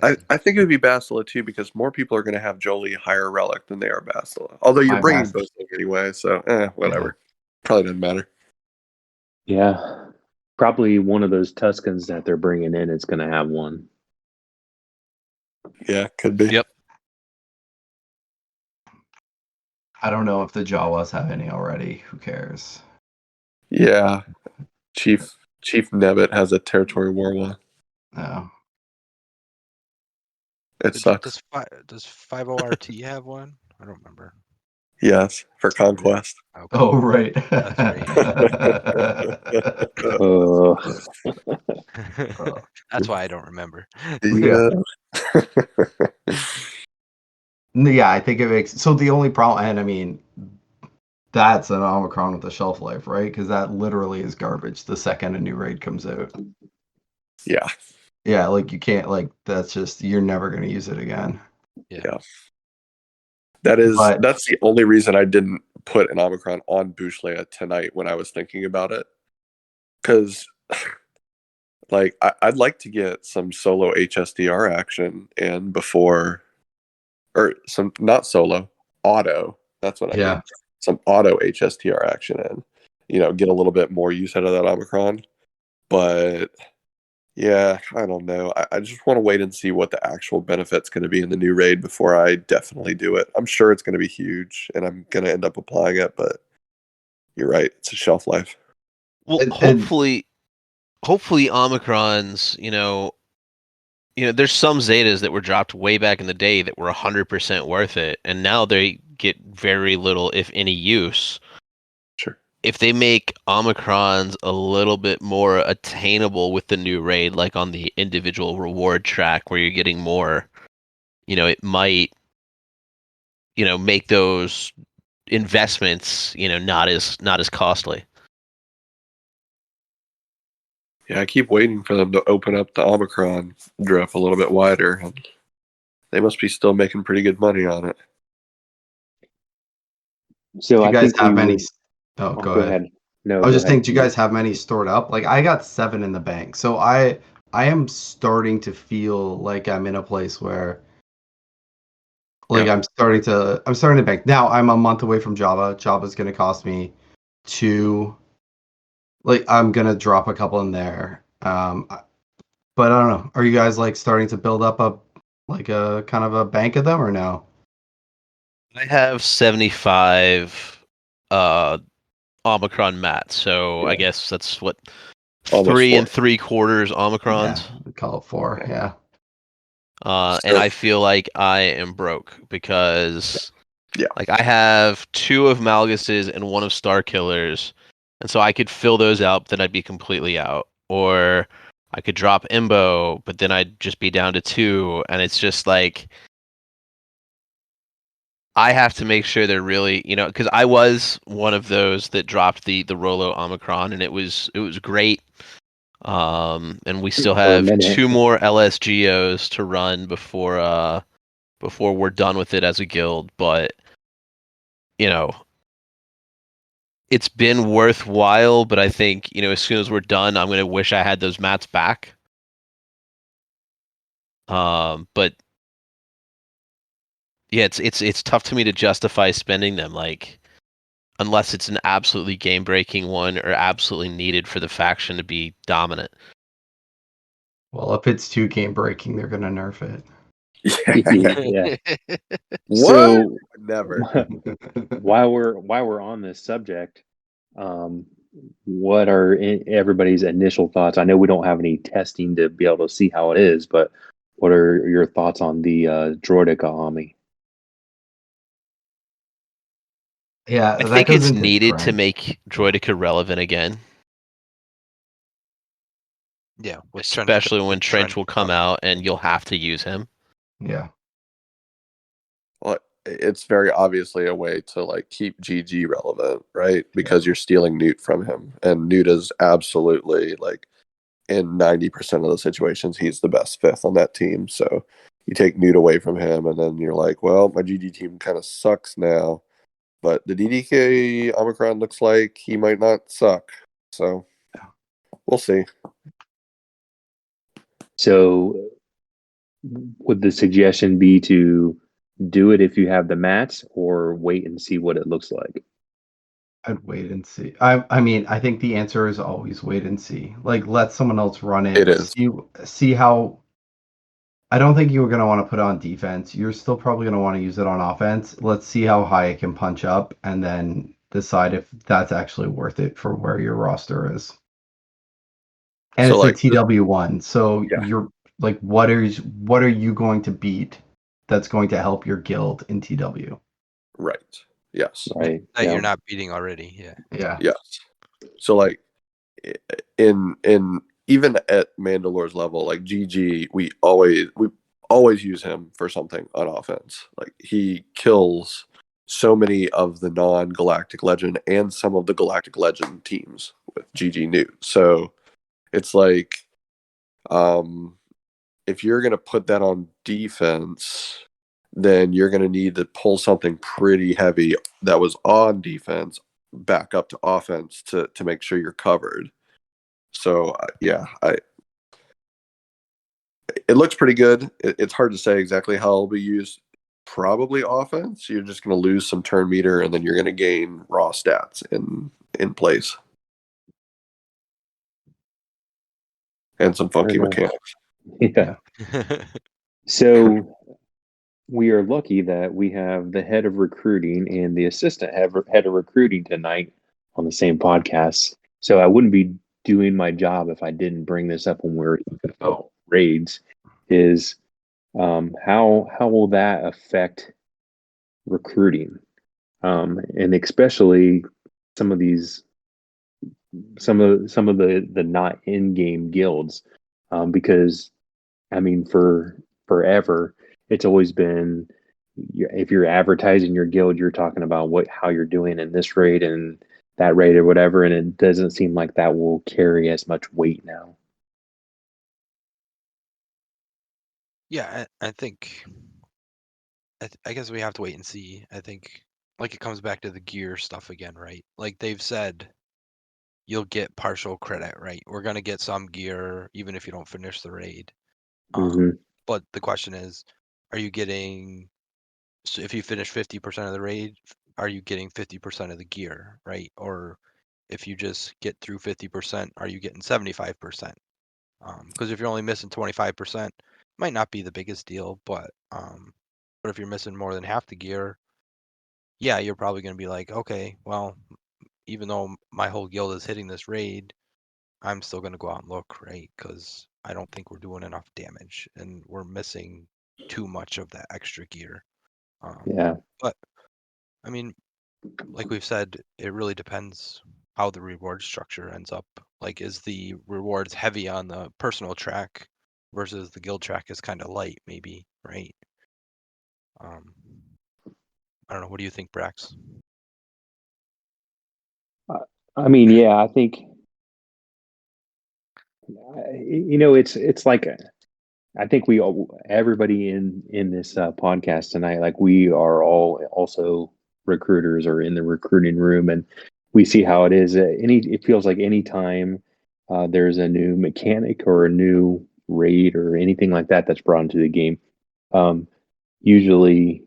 I think it would be Bastila too, because more people are gonna have Jolie higher relic than they are Bastila. Although you're My bringing Bast- both of them anyway, so whatever. Probably doesn't matter. Yeah. Probably one of those Tuskens that they're bringing in is going to have one. Yeah, could be. Yep. I don't know if the Jawas have any already. Who cares? Yeah, Chief Nebbit has a territory war one. No. It sucks. Does 50RT have one? I don't remember. Yes, for conquest. Okay. Oh, right. That's right. That's why I don't remember. Yeah. Yeah, I think it makes so the only problem, and I mean, that's an Omicron with a shelf life, right? Because that literally is garbage the second a new raid comes out. Yeah. Yeah, like you can't like that's just you're never gonna use it again. Yeah. That's the only reason I didn't put an Omicron on Bouchleia tonight when I was thinking about it. Because like I'd like to get some solo HSDR action in before, or some not solo, auto. That's what I mean. Some auto HSTR action in. Get a little bit more use out of that Omicron. But yeah, I don't know. I just want to wait and see what the actual benefit's going to be in the new raid before I definitely do it. I'm sure it's going to be huge, and I'm going to end up applying it, but you're right. It's a shelf life. Well, hopefully Omicrons, there's some Zetas that were dropped way back in the day that were 100% worth it, and now they get very little, if any, use. Sure. If they make Omicrons a little bit more attainable with the new raid, like on the individual reward track where you're getting more, it might, make those investments, not as costly. Yeah, I keep waiting for them to open up the Omicron drift a little bit wider. And they must be still making pretty good money on it. So Do you I guys think have we many? would. Oh, Oh, go go ahead. ahead. No, I was go just ahead. thinking, do you guys have many stored up? Like I got 7 in the bank, so I am starting to feel like I'm in a place where like Yeah. I'm starting to bank. Now I'm a month away from Java. Java's gonna cost me 2. Like I'm gonna drop a couple in there. But I don't know. Are you guys like starting to build up a kind of a bank of them or no? I have 75 Omicron mats, so I Yeah. guess that's what Almost 3 4. and 3/4 Yeah, Omicrons. we call it 4. Yeah. And So- I feel like I am broke because Yeah. like I have 2 of Malgus's and 1 of Star Killer's, and so I could fill those out, but then I'd be completely out. Or I could drop Imbo, but then I'd just be down to 2, and it's just like I have to make sure they're really, because I was one of those that dropped the Rolo Omicron, and it was great. And we still For a have minute. 2 more LSGOs to run before we're done with it as a guild. But it's been worthwhile. But I think as soon as we're done, I'm gonna wish I had those mats back. But yeah, it's tough to me to justify spending them, like, unless it's an absolutely game-breaking one or absolutely needed for the faction to be dominant. Well, if it's too game breaking, they're gonna nerf it. Yeah. What? So Never. while we're on this subject, what are everybody's initial thoughts? I know we don't have any testing to be able to see how it is, but what are your thoughts on the Droideka Ami? Yeah, I that think goes it's into needed to Trench. make Droideka relevant again, Yeah, with especially when Trench will come coming. out and you'll have to use him. Yeah. Well, it's very obviously a way to like keep GG relevant, right? Because you're stealing Newt from him, and Newt is absolutely like in 90% of the situations he's the best 5th on that team. So you take Newt away from him, and then you're like, well, my GG team kind of sucks now. But the DDK Omicron looks like he might not suck. So we'll see. So would the suggestion be to do it if you have the mats, or wait and see what it looks like? I'd wait and see. I mean, I think the answer is always wait and see. Like let someone else run it. It is. See how. I don't think you were going to want to put it on defense. You're still probably going to want to use it on offense. Let's see how high it can punch up and then decide if that's actually worth it for where your roster is. And So, it's a TW1. So Yeah. you're like, what are you going to beat that's going to help your guild in TW? Right. Yes. Right. That Yeah. you're not beating already. Yeah. Yeah. Yes. So like in even at Mandalore's level, like GG, we always use him for something on offense. Like he kills so many of the non-Galactic Legend and some of the Galactic Legend teams with GG Newt. So it's like if you're gonna put that on defense, then you're going to need to pull something pretty heavy that was on defense back up to offense to make sure you're covered. So yeah, it looks pretty good. It's hard to say exactly how it'll be used. Probably offense. You're just going to lose some turn meter, and then you're going to gain raw stats in place, and some funky Fair enough. mechanics. Yeah. So we are lucky that we have the head of recruiting and the assistant head of recruiting tonight on the same podcast. So I wouldn't be doing my job if I didn't bring this up when we were talking about raids. is how will that affect recruiting, and especially some of these some of the not in game guilds, because I mean for forever it's always been if you're advertising your guild, you're talking about how you're doing in this raid and that raid or whatever, and it doesn't seem like that will carry as much weight now. Yeah, I think I guess we have to wait and see. I think like it comes back to the gear stuff again, right? Like they've said you'll get partial credit, right? We're gonna get some gear even if you don't finish the raid. Hmm. But the question is, are you getting so if you finish 50% of the raid, are you getting 50% of the gear, right? Or if you just get through 50%, are you getting 75%? Because if you're only missing 25%, might not be the biggest deal, but if you're missing more than half the gear, yeah, you're probably going to be like, okay, well, even though my whole guild is hitting this raid, I'm still going to go out and look, right? Because I don't think we're doing enough damage and we're missing too much of that extra gear. Yeah. But I mean, like we've said, it really depends how the reward structure ends up. Like, is the rewards heavy on the personal track versus the guild track is kind of light, maybe, right? I don't know. What do you think, Brax? I mean, yeah, I think it's like I think everybody in this podcast tonight, like we are all also recruiters or in the recruiting room, and we see how it is. It feels like anytime there's a new mechanic or a new raid or anything like that that's brought into the game, um, usually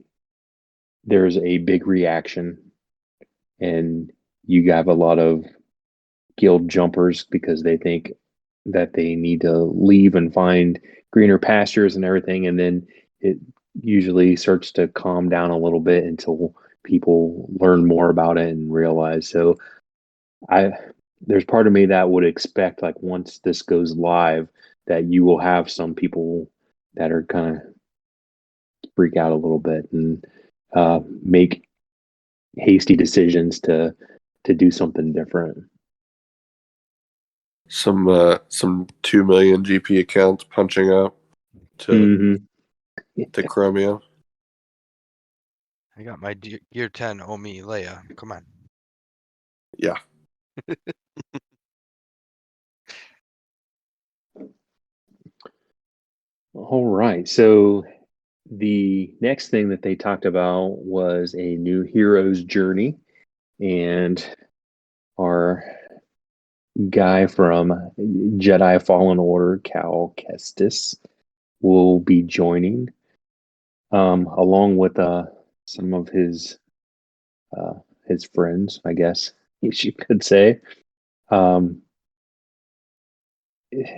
there's a big reaction, and you have a lot of guild jumpers because they think that they need to leave and find greener pastures and everything. And then it usually starts to calm down a little bit until people learn more about it and realize. So I, there's part of me that would expect like once this goes live, that you will have some people that are kind of freak out a little bit and make hasty decisions to do something different. Some 2 million GP accounts punching up to Chromia. I got my gear 10, oh me, Leia. Come on. Yeah. All right. So the next thing that they talked about was a new hero's journey, and our guy from Jedi Fallen Order, Cal Kestis, will be joining, along with some of his friends, I guess you could say. Um,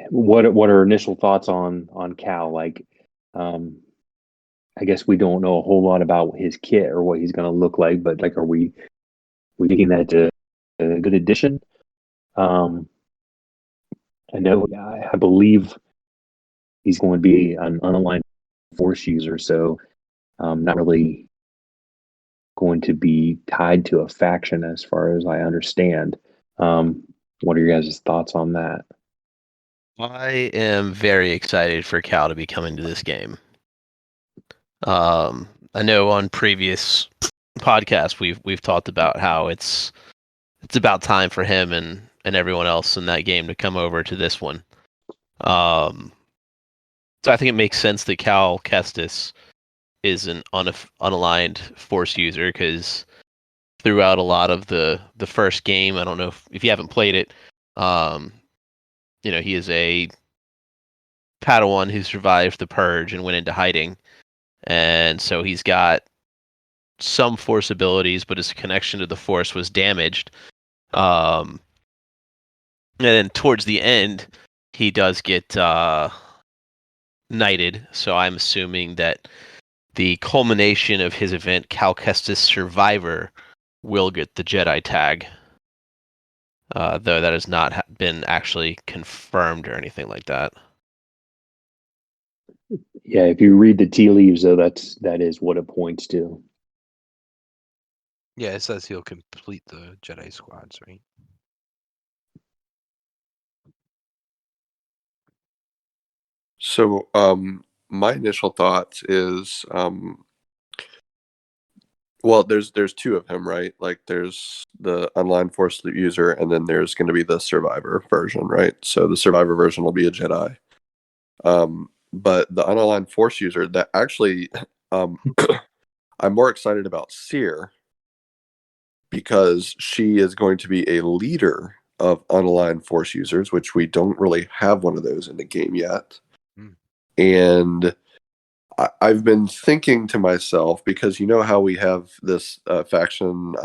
what are initial thoughts on Cal? Like, I guess we don't know a whole lot about his kit or what he's going to look like, but like, are we thinking that's a good addition? I know, I believe he's going to be an unaligned force user, so not really going to be tied to a faction as far as I understand. What are your guys' thoughts on that? I am very excited for Cal to be coming to this game. I know on previous podcasts we've talked about how it's about time for him and everyone else in that game to come over to this one. So I think it makes sense that Cal Kestis is an unaligned force user because throughout a lot of the first game, I don't know if you haven't played it, he is a Padawan who survived the purge and went into hiding, and so he's got some force abilities, but his connection to the force was damaged. And then towards the end, he does get knighted. So I'm assuming that the culmination of his event, Cal Kestis Survivor, will get the Jedi tag. Though that has not been actually confirmed or anything like that. Yeah, if you read the tea leaves, though, that is what it points to. Yeah, it says he'll complete the Jedi squads, right? So, my initial thoughts is, well, there's two of him, right? Like, there's the online Force user, and then there's going to be the Survivor version, right? So the Survivor version will be a Jedi. But the unaligned Force user, that actually, I'm more excited about Seer because she is going to be a leader of unaligned Force users, which we don't really have one of those in the game yet. Mm. And I've been thinking to myself, because you know how we have this faction,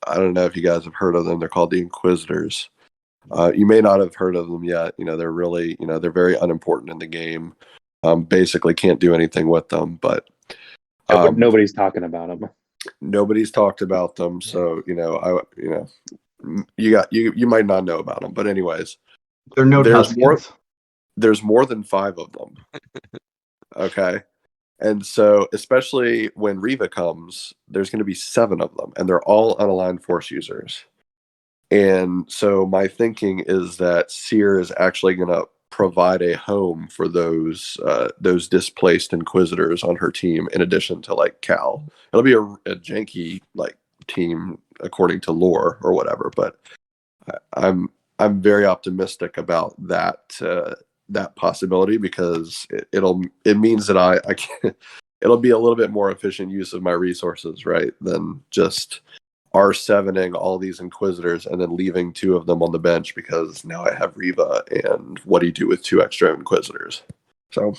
I don't know if you guys have heard of them, they're called the Inquisitors. You may not have heard of them yet. They're really, they're very unimportant in the game. Basically can't do anything with them, but Nobody's talking about them. nobody's talked about them. So, you might not know about them, but anyways, They're no there's Tuskens. there's more than 5 of them. Okay. And so, especially when Riva comes, there's going to be 7 of them, and they're all unaligned Force users. And so, my thinking is that Seer is actually going to provide a home for those displaced Inquisitors on her team, in addition to like Cal. It'll be a janky like team according to lore or whatever, but I'm very optimistic about that possibility, because it means that I can it'll be a little bit more efficient use of my resources, right, than just R7ing all these Inquisitors and then leaving 2 of them on the bench, because now I have Riva, and what do you do with 2 extra Inquisitors? So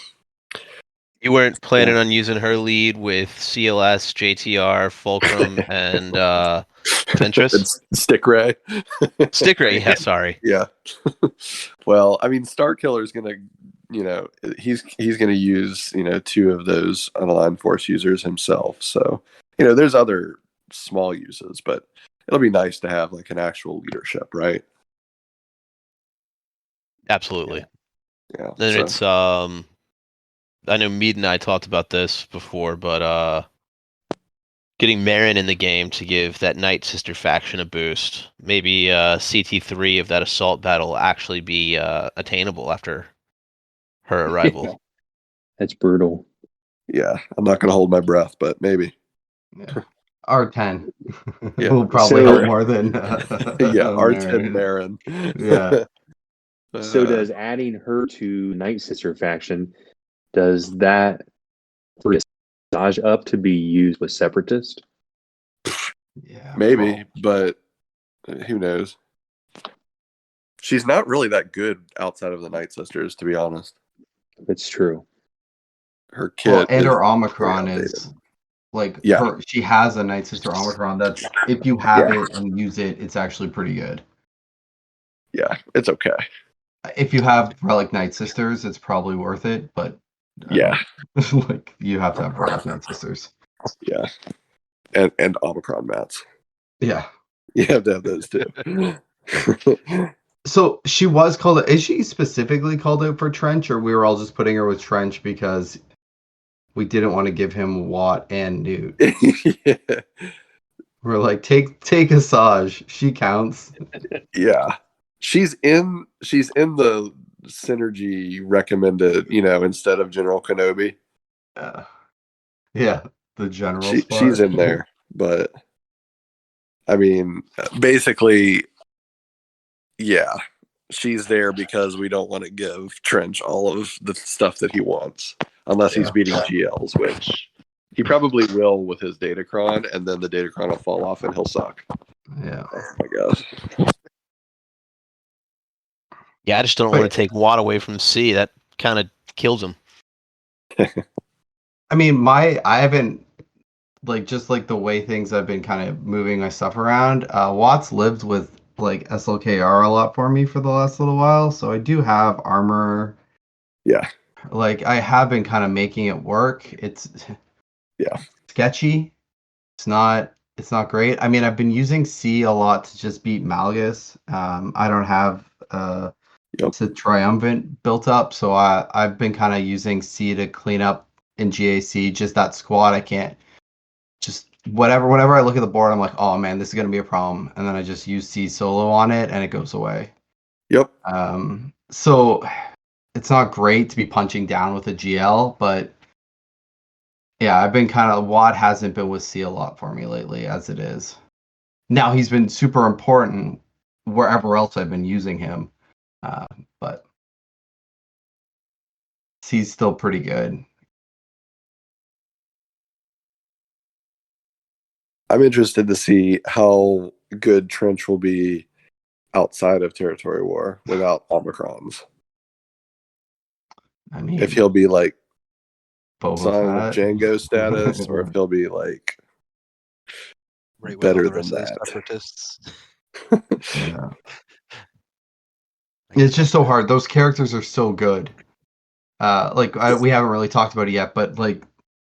You weren't planning on using her lead with CLS, JTR, Fulcrum, and Ventress? it's Stick Ray. Sticker, yeah, sorry. Yeah. Well, I mean, Starkiller's gonna, he's gonna use 2 of those unaligned Force users himself. So there's other small uses, but it'll be nice to have like an actual leadership, right? Absolutely. Yeah. And So, it's I know Mead and I talked about this before, but getting Marin in the game to give that Night Sister faction a boost. Maybe CT3 of that assault battle will actually be attainable after her arrival. Yeah, that's brutal. yeah, I'm not gonna hold my breath, but maybe. Yeah. R10 Yeah. will probably So- help more than Yeah, R10 Marin. Yeah. So does adding her to Night Sister faction, does that free Asajj up to be used with Separatist? Yeah. Maybe, but who knows? She's not really that good outside of the Night Sisters, to be honest. That's true. Her kit Well, and is her Omicron very is like Yeah. she has a Night Sister Omicron that's, if you have it and use it, it's actually pretty good. Yeah, it's okay. If you have Relic Night Sisters, it's probably worth it, but Yeah, like you have to have Relic Night Sisters. yeah, and Omicron mats. Yeah. You have to have those too. So she was called. Is she specifically called out for Trench, or we were all just putting her with Trench because we didn't want to give him Watt and Newt? Yeah. We're like, take Asajj. She counts. Yeah, she's in the synergy recommended. Instead of General Kenobi, Yeah, the general spot. she's in there, but I mean, basically, yeah, she's there because we don't want to give Trench all of the stuff that he wants, unless he's Yeah. beating GLs, which he probably will with his Datacron, and then the Datacron will fall off and he'll suck. Yeah. Oh my gosh. Yeah, I just don't want to take Watt away from C. That kind of kills him. I mean, I haven't, like, just like the way things I've been kind of moving my stuff around. Watt's lived with like SLKR a lot for me for the last little while, so I do have armor. Yeah. Like, I have been kind of making it work. It's sketchy. It's not great. I mean, I've been using C a lot to just beat Malgus. I don't have Yep. It's a triumvirate built up, so I've been kind of using C to clean up in GAC, just that squad. I can't just whenever I look at the board, I'm like, oh man, this is gonna be a problem, and then I just use C solo on it, and it goes away. Yep. So it's not great to be punching down with a GL, but yeah, I've been kind of Watt hasn't been with C a lot for me lately, as it is. Now he's been super important wherever else I've been using him, but C's still pretty good. I'm interested to see how good Trench will be outside of Territory War without Omicrons. I mean, If he'll be like Boba Son of Fett. Django status, or if he'll be like Right with better all the than rest of these that. separatists. Yeah. I get It's just that. so hard. Those characters are so good. We haven't really talked about it yet, but like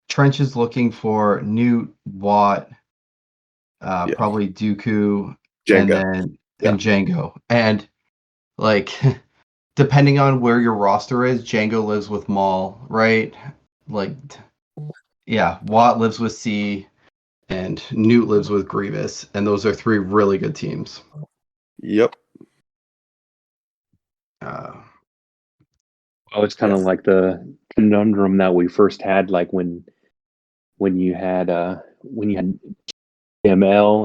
Trench is looking for Newt, Watt, Yeah. probably Dooku, and Django. then and Django. And like depending on where your roster is, Django lives with Maul, right? Like yeah, Watt lives with C and Newt lives with Grievous, and those are three really good teams. Yep. Well, it's kind of like the conundrum that we first had, like when you had ML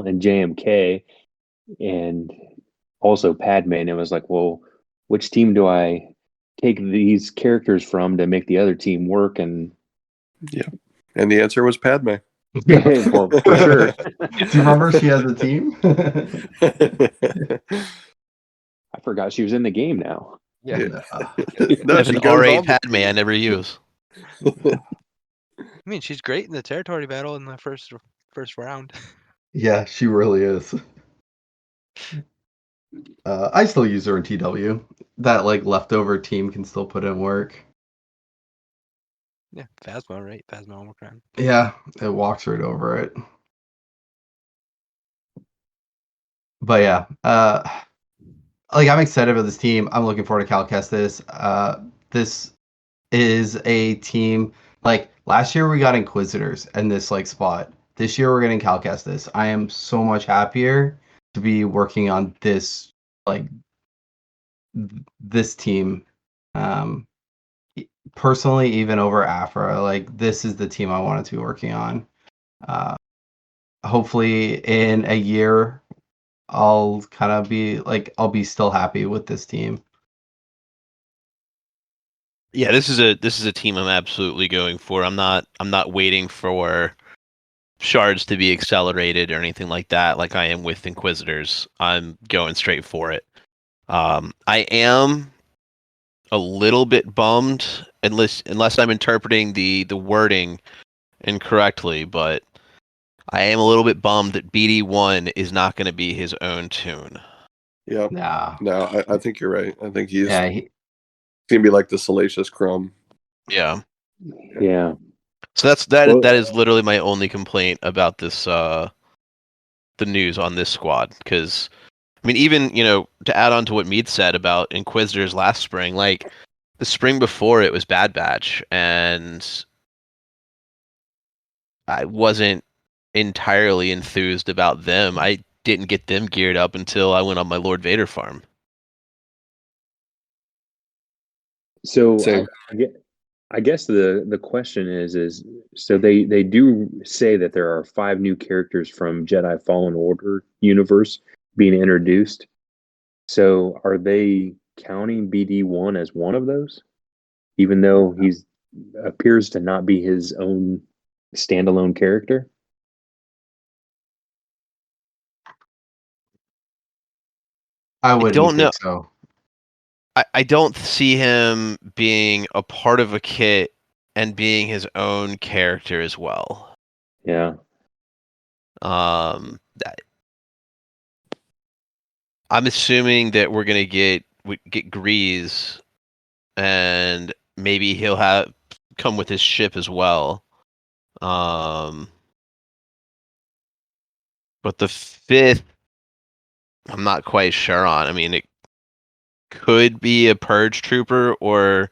and JMK, and also Padme, and it was like, well, which team do I take these characters from to make the other team work? And Yeah. And the answer was Padme. well, for sure. Do you remember she has a team? I forgot she was in the game now. Yeah. No, I have she an goes R8 on the Padme I never use. I mean, she's great in the territory battle in the first round. Yeah, she really is. I still use her in TW. That like leftover team can still put in work. Yeah, Phasma, right? Phasma Omicron. Yeah, it walks right over it. But yeah, like I'm excited about this team. I'm looking forward to Cal Kestis. This is a team like last year we got Inquisitors in this like spot. This year we're getting Cal Kestis. I am so much happier to be working on this like this team. Personally, even over Afra, like this is the team I wanted to be working on. Hopefully, in a year, I'll kind of be like I'll be still happy with this team. Yeah, this is a team I'm absolutely going for. I'm not waiting for shards to be accelerated or anything like that, like I am with Inquisitors. I'm going straight for it. I am a little bit bummed, unless I'm interpreting the wording incorrectly, but I am a little bit bummed that BD1 is not going to be his own tune. Yep. Nah. No, I think you're right. I think he's Yeah, gonna be like the Salacious Crumb. Yeah. Yeah. So that is literally my only complaint about this the news on this squad, because I mean, even to add on to what Mead said about Inquisitors last spring, like the spring before it was Bad Batch, and I wasn't entirely enthused about them. I didn't get them geared up until I went on my Lord Vader farm. So Same. I guess the question is so they do say that there are 5 new characters from Jedi Fallen Order universe being introduced. So are they counting BD1 as one of those, even though he's appears to not be his own standalone character? I wouldn't don't know. think so. I don't see him being a part of a kit and being his own character as well. Yeah. I'm assuming that we're gonna get Grease, and maybe he'll come with his ship as well. But the 5th, I'm not quite sure on. I mean, it could be a purge trooper or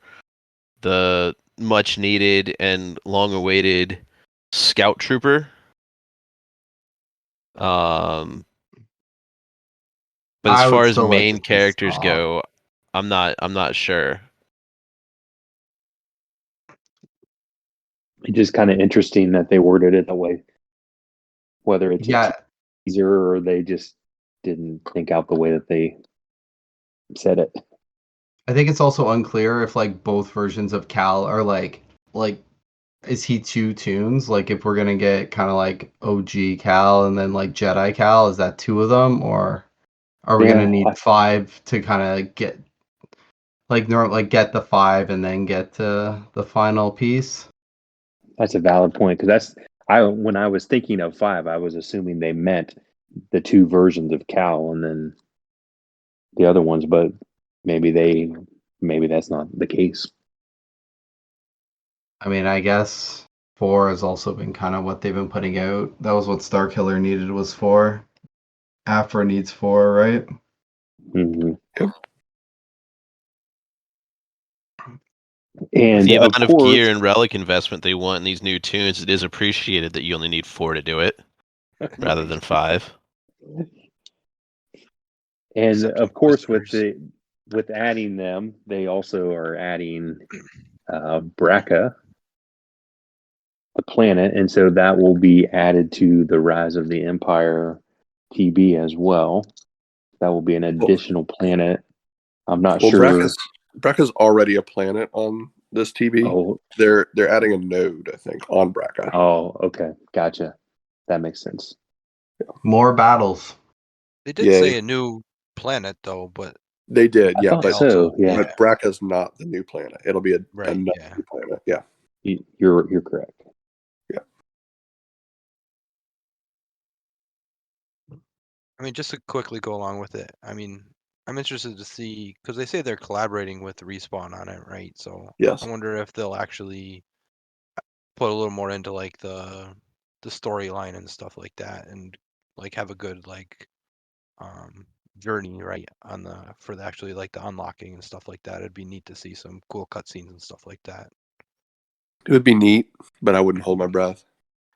the much needed and long awaited scout trooper. But as I would far as still like main to see characters Saw. go, I'm not sure. It's just kind of interesting that they worded it that way. Whether it's a Yeah, teaser or they just didn't think out the way that they said it. I think it's also unclear if like both versions of Cal are like is he two tunes? Like if we're gonna get kind of like OG Cal and then like Jedi Cal, is that two of them, or are we gonna Yeah, need five to kind of get like get the five and then get to the final piece? that's a valid point because when I was thinking of 5, I was assuming they meant the two versions of Cal and then the other ones, but maybe that's not the case. I mean, I guess 4 has also been kind of what they've been putting out. That was what Starkiller needed was 4. Afra needs 4, right? Mm-hmm. Yep. With And the of amount of course, gear and relic investment they want in these new tunes, it is appreciated that you only need 4 to do it rather than 5. and Except of course Inquisitors. with adding them, they also are adding Braca, a planet, and so that will be added to the Rise of the Empire TB as well. That will be an Well, additional planet. I'm not well sure. Braca's already a planet on this TB. Oh, They're adding a node, I think, on Braca. oh, okay, gotcha. That makes sense. More battles. They did Yay. say a new planet though, but They did, I yeah, thought but so. Yeah, but Braca's not the new planet. It'll be right, another yeah. new planet. Yeah. you're correct. I mean, just to quickly go along with it, I mean, I'm interested to see because they say they're collaborating with Respawn on it, right? So Yes. I wonder if they'll actually put a little more into like the storyline and stuff like that, and like have a good like journey right on the for the actually like the unlocking and stuff like that. It'd be neat to see some cool cutscenes and stuff like that. It would be neat, but I wouldn't hold my breath.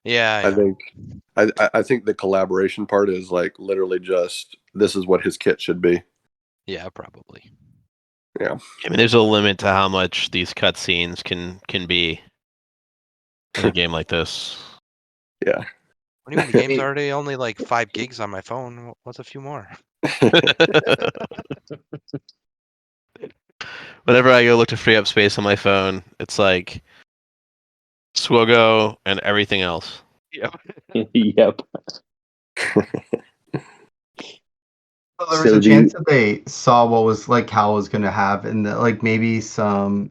Yeah, I yeah. think I think the collaboration part is like literally just this is what his kit should be. Yeah, probably. Yeah. I mean, there's a limit to how much these cutscenes can be in a game like this. Yeah. What do you mean the game's already only like 5 gigs on my phone? What's a few more? Whenever I go look to free up space on my phone, it's like Swogo and everything else. Yep. So there was So a chance that they saw what was like Cal was gonna have, and that, like maybe some.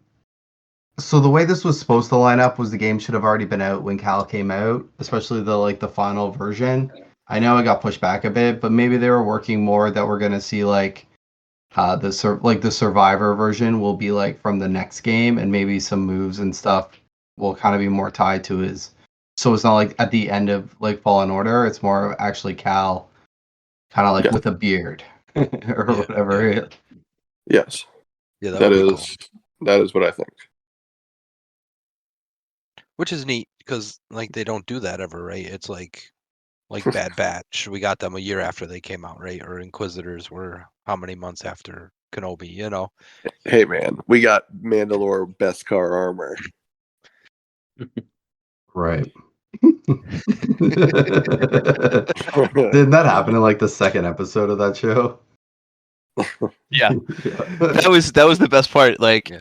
So the way this was supposed to line up was the game should have already been out when Cal came out, especially the final version. I know it got pushed back a bit, but maybe they were working more that we're gonna see like the Survivor version will be like from the next game, and maybe some moves and stuff will kind of be more tied to his. So it's not like at the end of like Fallen Order, it's more of actually Cal, kind of like Yes. with a beard or Yeah, whatever. Yes. Yeah, that That would be cool. is what I think. Which is neat because like they don't do that ever, right? It's like Bad Batch. We got them a year after they came out, right? Or Inquisitors were how many months after Kenobi, you know? Hey man, we got Mandalore Beskar armor. Right. Didn't that happen in like the second episode of that show? Yeah, Yeah. that was the best part. Like Yeah.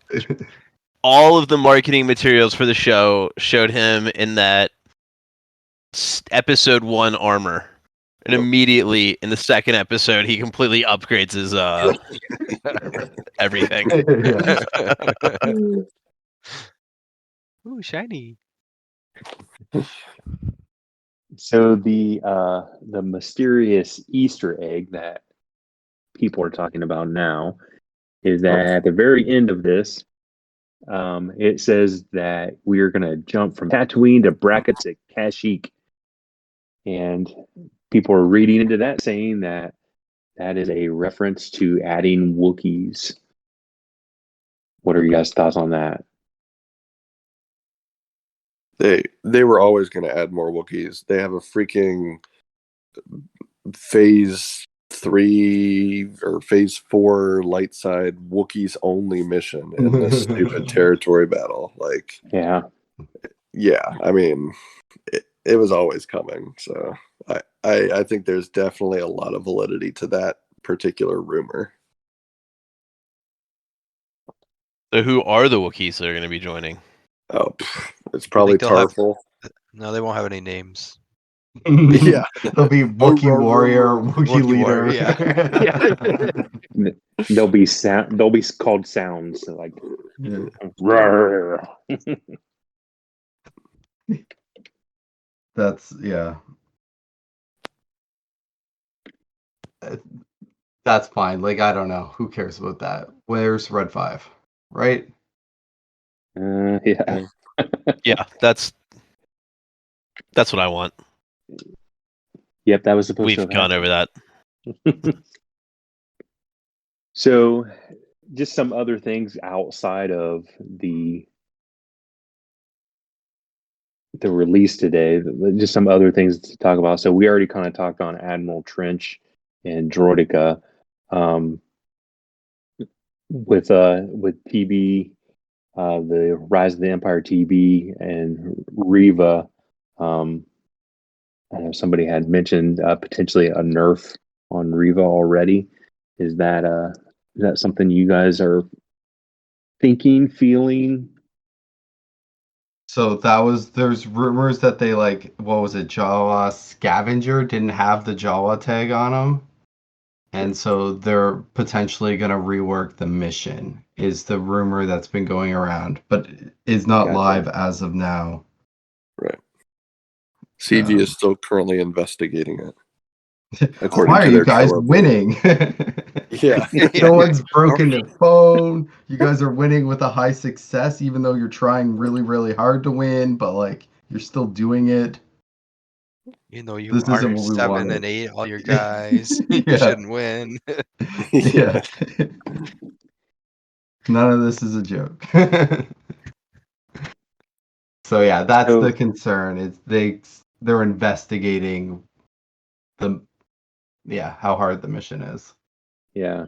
all of the marketing materials for the show showed him in that episode 1 armor, and Yep. immediately in the second episode he completely upgrades his everything. Yeah. Ooh, shiny. So the mysterious Easter egg that people are talking about now is that at the very end of this, it says that we are going to jump from Tatooine to Braca to Kashyyyk, and people are reading into that saying that that is a reference to adding Wookiees What are you guys' thoughts on that? They were always going to add more Wookiees. They have a freaking phase 3 or phase 4 light side Wookiees only mission in this stupid territory battle. Like, Yeah. I mean, it was always coming. So I think there's definitely a lot of validity to that particular rumor. So who are the Wookiees that are going to be joining? Oh, it's probably Tarful. No, they won't have any names. Yeah, There'll be Wookiee warrior, Wookiee leader. Warrior, They'll be sound. They'll be called sounds like. That's That's fine. Like, I don't know. Who cares about that? Where's Red 5? Right? Yeah. Yeah, that's what I want. Yep, that was supposed to We've have gone happened. over that. So, just some other things outside of the release today. Just some other things to talk about. So we already kind of talked on Admiral Trench and Droideka, with TB, the Rise of the Empire TB and Riva. I know somebody had mentioned potentially a nerf on Riva already. Is that something you guys are thinking, feeling? So there's rumors that they, like, what was it, Jawa Scavenger didn't have the Jawa tag on them. And so they're potentially going to rework the mission, is the rumor that's been going around, but is not Gotcha. live as of now. right. CG is still currently investigating it. Why are you guys winning? Yeah. No one's broken their phone. You guys are winning with a high success, even though you're trying really, really hard to win, but, like, you're still doing it. You know, you This isn't are what we 7 wanted. and 8, all your guys. You Yeah. shouldn't win. Yeah. None of this is a joke. So yeah, that's the concern. It's they're investigating how hard the mission is. Yeah.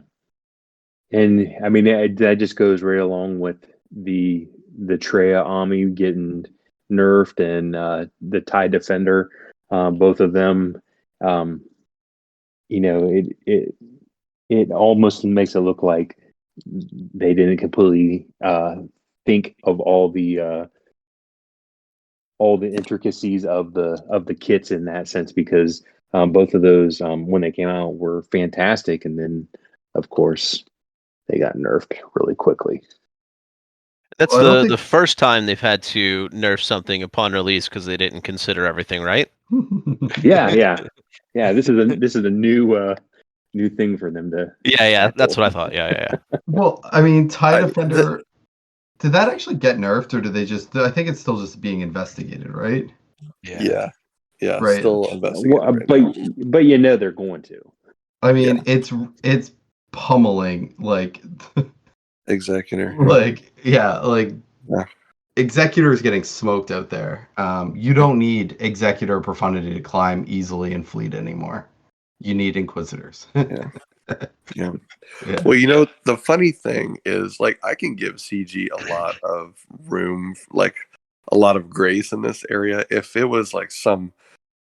And I mean that just goes right along with the Treya Ami getting nerfed and the TIE Defender, both of them. It almost makes it look like they didn't completely think of all the intricacies of the kits in that sense, because both of those when they came out were fantastic, and then of course they got nerfed really quickly. That's the first time they've had to nerf something upon release because they didn't consider everything, right? Yeah. This is a new thing for them to. Yeah. That's what I thought. Yeah. Well, I mean, TIE Defender. Did that actually get nerfed, or did they just? I think it's still just being investigated, right? Yeah. Right. Still investigating. But you know they're going to. I mean, it's pummeling, like Executor. Executor is getting smoked out there. You don't need Executor Profundity to climb easily in Fleet anymore. You need Inquisitors. Yeah. Well, you know, the funny thing is, like, I can give CG a lot of room, like a lot of grace in this area. If it was like some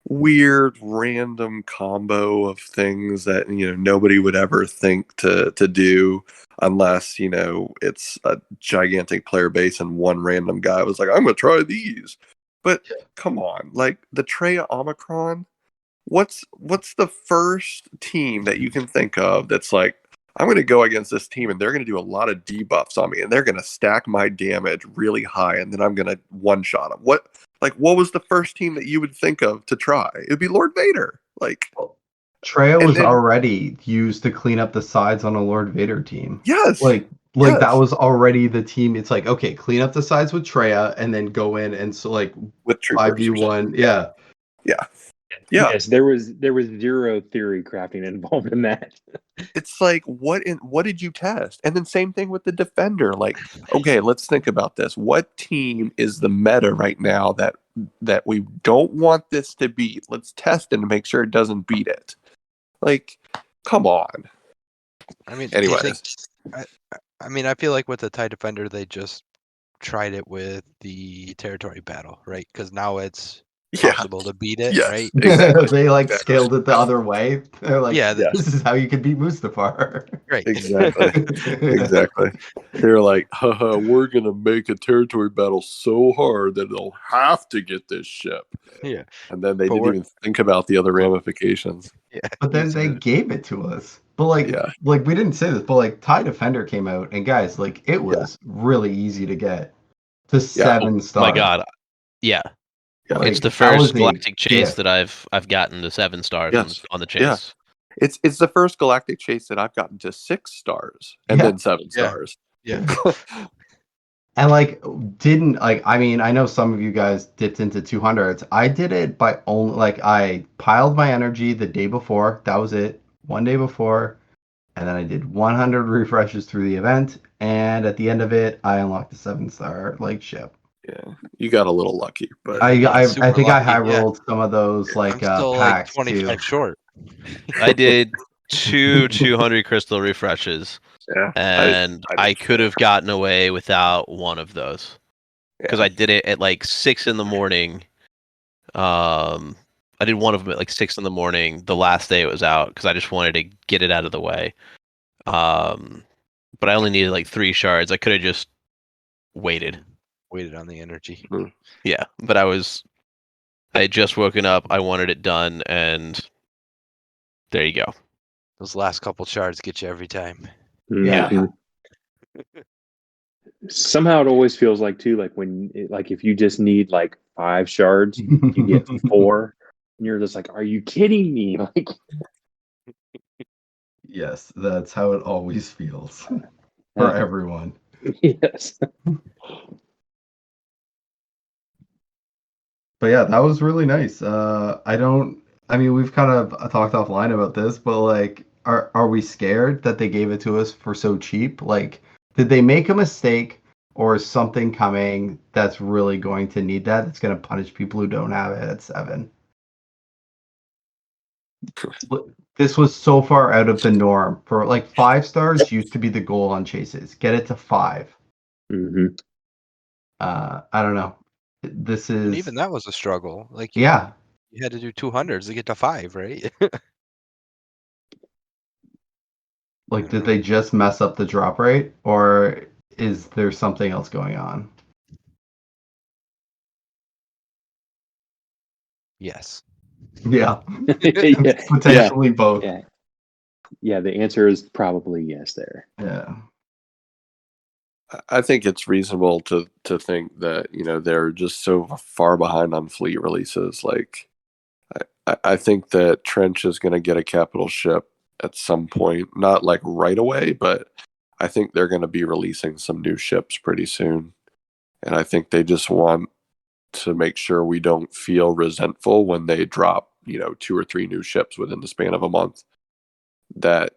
weird random combo of things that, you know, nobody would ever think to do, unless, you know, it's a gigantic player base and one random guy was like, I'm gonna try these. But come on, like the Treya Omicron, what's the first team that you can think of that's like, I'm going to go against this team and they're going to do a lot of debuffs on me and they're going to stack my damage really high and then I'm going to one-shot them? What was the first team that you would think of to try? It would be Lord Vader. Like, Treya was already used to clean up the sides on a Lord Vader team. Yes. Like that was already the team. It's like, okay, clean up the sides with Treya and then go in and so, like, with troopers 5v1. Yeah. Yeah. Yes, there was zero theory crafting involved in that. It's like, what did you test? And then same thing with the defender. Like, okay, let's think about this. What team is the meta right now that we don't want this to beat? Let's test it and make sure it doesn't beat it. Like, come on. I mean, do you think? Anyways, I mean, I feel like with the TIE Defender, they just tried it with the territory battle, right? Because now it's yeah, possible to beat it, yes, right? exactly. They like Exactly. scaled it the other way. They're like, Yeah, this is how you can beat Mustafar. right. Exactly. Exactly. They're like, haha, we're gonna make a territory battle so hard that they'll have to get this ship. Yeah, And then they But didn't we're- even think about the other ramifications. yeah. But then they easier. gave it to us. But like, Yeah. like we didn't say this, but like TIE Defender came out, and guys, like it was really easy to get to 7 stars. My God, yeah. Yeah. Like, It's the that was first a galactic chase gift. that I've gotten to 7 stars Yes. on the Yeah. chase. It's the first galactic chase that I've gotten to 6 stars and Yeah. then 7 Yeah. stars. Yeah. And like didn't like I mean I know some of you guys dipped into 200s. I did it by only like I piled my energy the day before. That was it. One day before. And then I did 100 refreshes through the event, and at the end of it I unlocked a 7-star like ship. Yeah. You got a little lucky, but I Super think I lucky, high yeah. rolled some of those like I'm still like packs 25 too. short. I did 200 crystal refreshes, yeah. and I did could have gotten away without one of those because Yeah. I did it at like 6 in the morning. I did one of them at like 6 in the morning the last day it was out because I just wanted to get it out of the way. But I only needed like 3 shards. I could have just waited. Waited on the energy. Yeah, but I had just woken up. I wanted it done, and there you go. Those last couple shards get you every time. Yeah. Mhm. Somehow it always feels like too, like like if you just need like 5 shards, you get 4, and you're just like, are you kidding me? Like, Yes, that's how it always feels for everyone. yes. But yeah, that was really nice. I mean, we've kind of talked offline about this, but like, are we scared that they gave it to us for so cheap? Like, did they make a mistake, or is something coming that's really going to need that? That's going to punish people who don't have it at 7. This was so far out of the norm. For like 5 stars used to be the goal on chases. Get it to 5. Hmm. I don't know. This And is even that was a struggle. Like yeah. you had to do 200s to get to 5, right? Like, did they just mess up the drop rate, or is there something else going on? Yes. Yeah, Yeah. potentially both. Yeah. Yeah, the answer is probably yes there. Yeah. I think it's reasonable to think that they're just so far behind on fleet releases. Like, I think that Trench is going to get a capital ship at some point, not like right away, but I think they're going to be releasing some new ships pretty soon, and I think they just want to make sure we don't feel resentful when they drop 2 or 3 new ships within the span of a month. That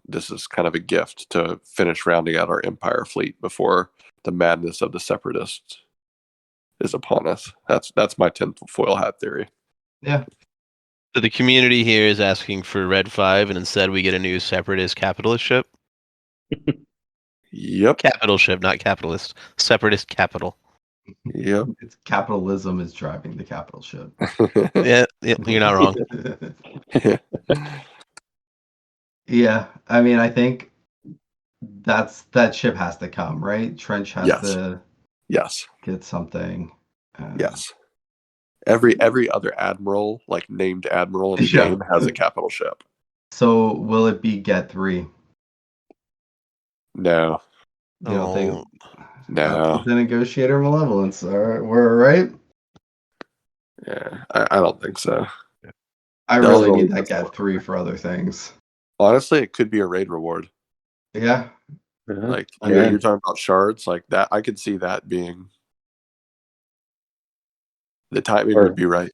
this is kind of a gift to finish rounding out our Empire fleet before the madness of the Separatists is upon us. That's my tinfoil hat theory. Yeah. So the community here is asking for Red 5, and instead we get a new Separatist capitalist ship. Yep. Capital ship, not capitalist. Separatist capital. Yep. It's capitalism is driving the capital ship. Yeah, you're not wrong. Yeah, I mean, I think that ship has to come, right? Trench has Yes. to Yes. get something. Yes. Every other admiral, like named admiral in the Yeah. game, has a capital ship. So will it be Get 3? No. You don't think? No. That's the negotiator malevolence. All right, we're right. Yeah, I don't think so. I That was really only need that just Get one. 3 for other things. Honestly, it could be a raid reward. Yeah. Like Yeah. you're talking about shards like that. I could see that being the timing would be right.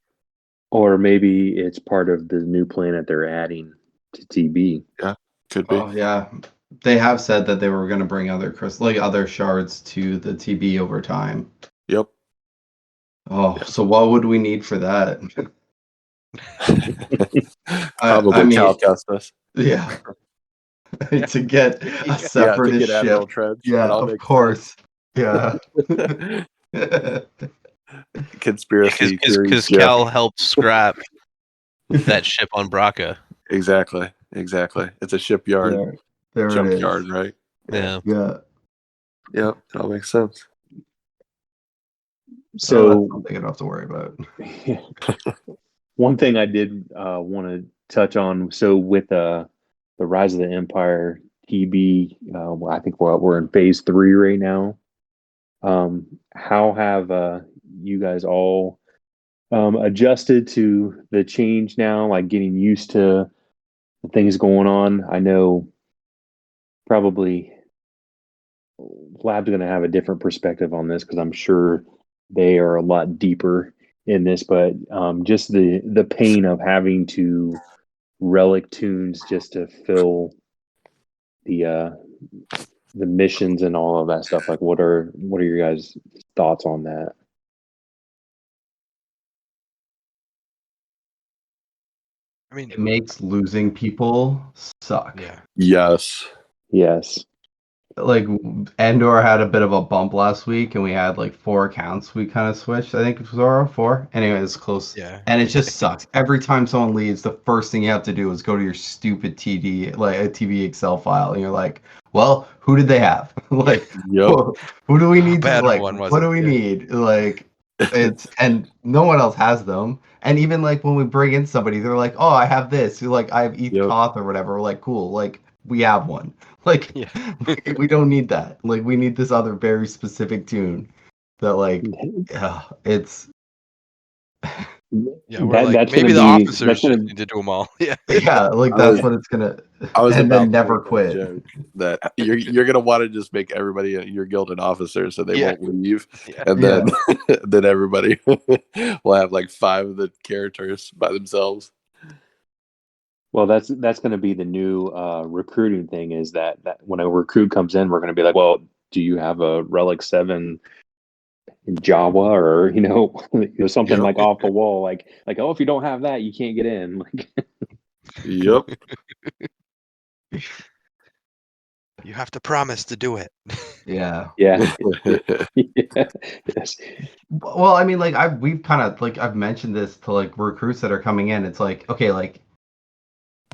Or maybe it's part of the new planet they're adding to TB. Could be. Oh yeah, they have said that they were going to bring other shards to the TB over time. Yep. Oh, so what would we need for that? Probably I mean, Cal Kestis. yeah, Yeah. to get Yeah. a separatist get ship. Admiral Trench. Yeah, It all of makes course. Yeah. sense. Conspiracy theories. Because Jeff. Cal helped scrap that ship on Braca. Exactly. It's a shipyard, there it is. junkyard, right? Yeah. Yeah. Yep. It all makes sense. So that's So something I don't have to worry about. one thing I did want to touch on. So with the Rise of the Empire TB, I think we're in phase 3 right now. How have you guys all adjusted to the change now? Like getting used to the things going on. I know probably Lab's going to have a different perspective on this because I'm sure they are a lot deeper in this. But just the pain of having to relic tunes just to fill the missions and all of that stuff. Like, what are your guys' thoughts on that? I mean, It makes losing people suck. yeah. Yes. Yes. Like Endor had a bit of a bump last week, and we had like 4 accounts we kind of switched. I think it was 4. Anyway, it's close. Yeah. And it just sucks. Every time someone leaves, the first thing you have to do is go to your stupid TD, like a TV Excel file, and you're like, well, who did they have? Like, Yep. who do we need to bad like? one was What it? do we Yeah. need? Like, it's and no one else has them. And even like when we bring in somebody, they're like, oh, I have this. You're like, I have ETH Yep. Koth or whatever. We're like, cool. Like, we have one. Like, Yeah. we don't need that. Like, we need this other very specific tune that, like, it's. Yeah, we're like, that's maybe the gonna be officers that's gonna just need to do them all. Yeah. Yeah, like, I that's was- what it's gonna. I was and about then to never make that quit. joke that you're gonna want to just make everybody your guild an officer so they Yeah. won't leave, Yeah. and then then everybody will have like 5 of the characters by themselves. Well, that's going to be the new recruiting thing. Is that when a recruit comes in, we're going to be like, well, do you have a Relic 7 in Java or something Yep. like off the wall, like oh, if you don't have that, you can't get in. Like, Yep. You have to promise to do it. Yeah. yeah, yes, Well, I mean, like, we've kind of, like, I've mentioned this to, like, recruits that are coming in. It's like, okay, like,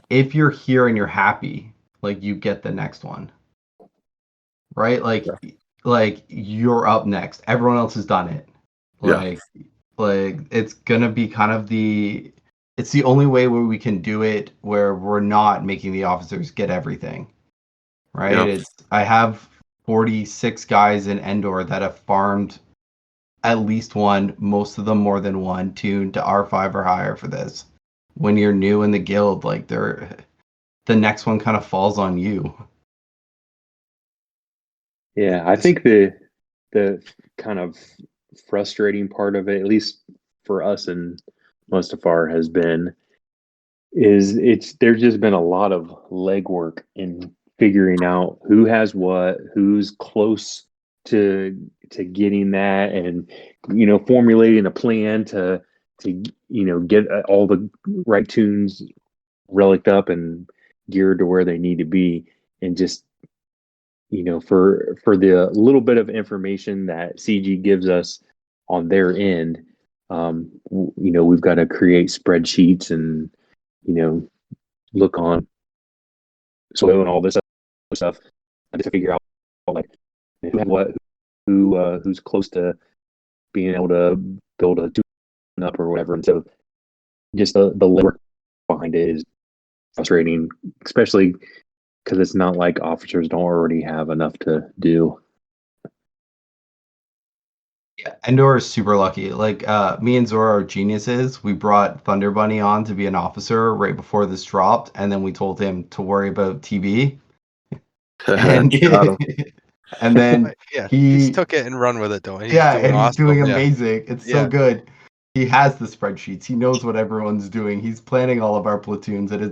if you're here and you're happy, like, you get the next one. Right? Like, like you're up next. Everyone else has done it. Yeah. Like it's gonna be kind of it's the only way where we can do it where we're not making the officers get everything. Right? Yeah. I have 46 guys in Endor that have farmed at least one, most of them more than one, tune to R5 or higher for this. When you're new in the guild, like the next one kind of falls on you. yeah. I think the kind of frustrating part of it, at least for us and Mustafar, has been there's just been a lot of legwork in figuring out who has what, who's close to getting that, and formulating a plan to get all the right tunes relicked up and geared to where they need to be, and just for the little bit of information that CG gives us on their end, we've got to create spreadsheets and look on soil and all this stuff to figure out like who had what, who's close to being able to build a tune up or whatever. And so just the labor behind it is frustrating, especially because it's not like officers don't already have enough to do. Yeah, Endor is super lucky. Like, me and Zora are geniuses. We brought Thunder Bunny on to be an officer right before this dropped, and then we told him to worry about TB. And Got 'em. and then Yeah, he he's took it and run with it, though. He's yeah, doing and he's awesome. doing Yeah. amazing. It's so Yeah. good. he has the spreadsheets. He knows what everyone's doing. He's planning all of our platoons, and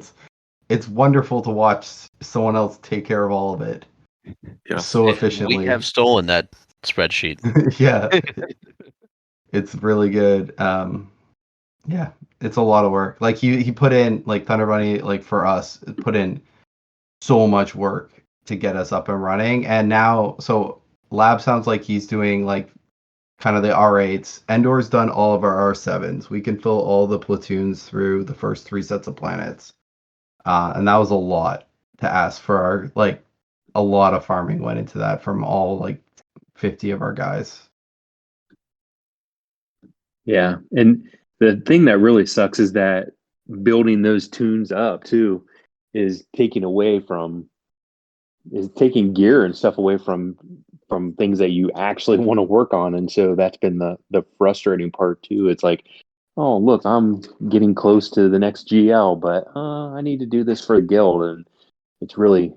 it's wonderful to watch someone else take care of all of it Yeah. so And we efficiently. have stolen that spreadsheet. Yeah, it's really good. Yeah, it's a lot of work. Like he put in like Thunder Bunny, like for us, put in so much work to get us up and running. And now, so Lab sounds like he's doing like kind of the R8s. Endor's done all of our R7s. We can fill all the platoons through the first 3 sets of planets. And that was a lot to ask for our, like, a lot of farming went into that from all, like, 50 of our guys. Yeah, and the thing that really sucks is that building those tunes up too is taking gear and stuff away from things that you actually want to work on, and so that's been the frustrating part too. It's like, oh look, I'm getting close to the next GL, but I need to do this for the guild, and it's really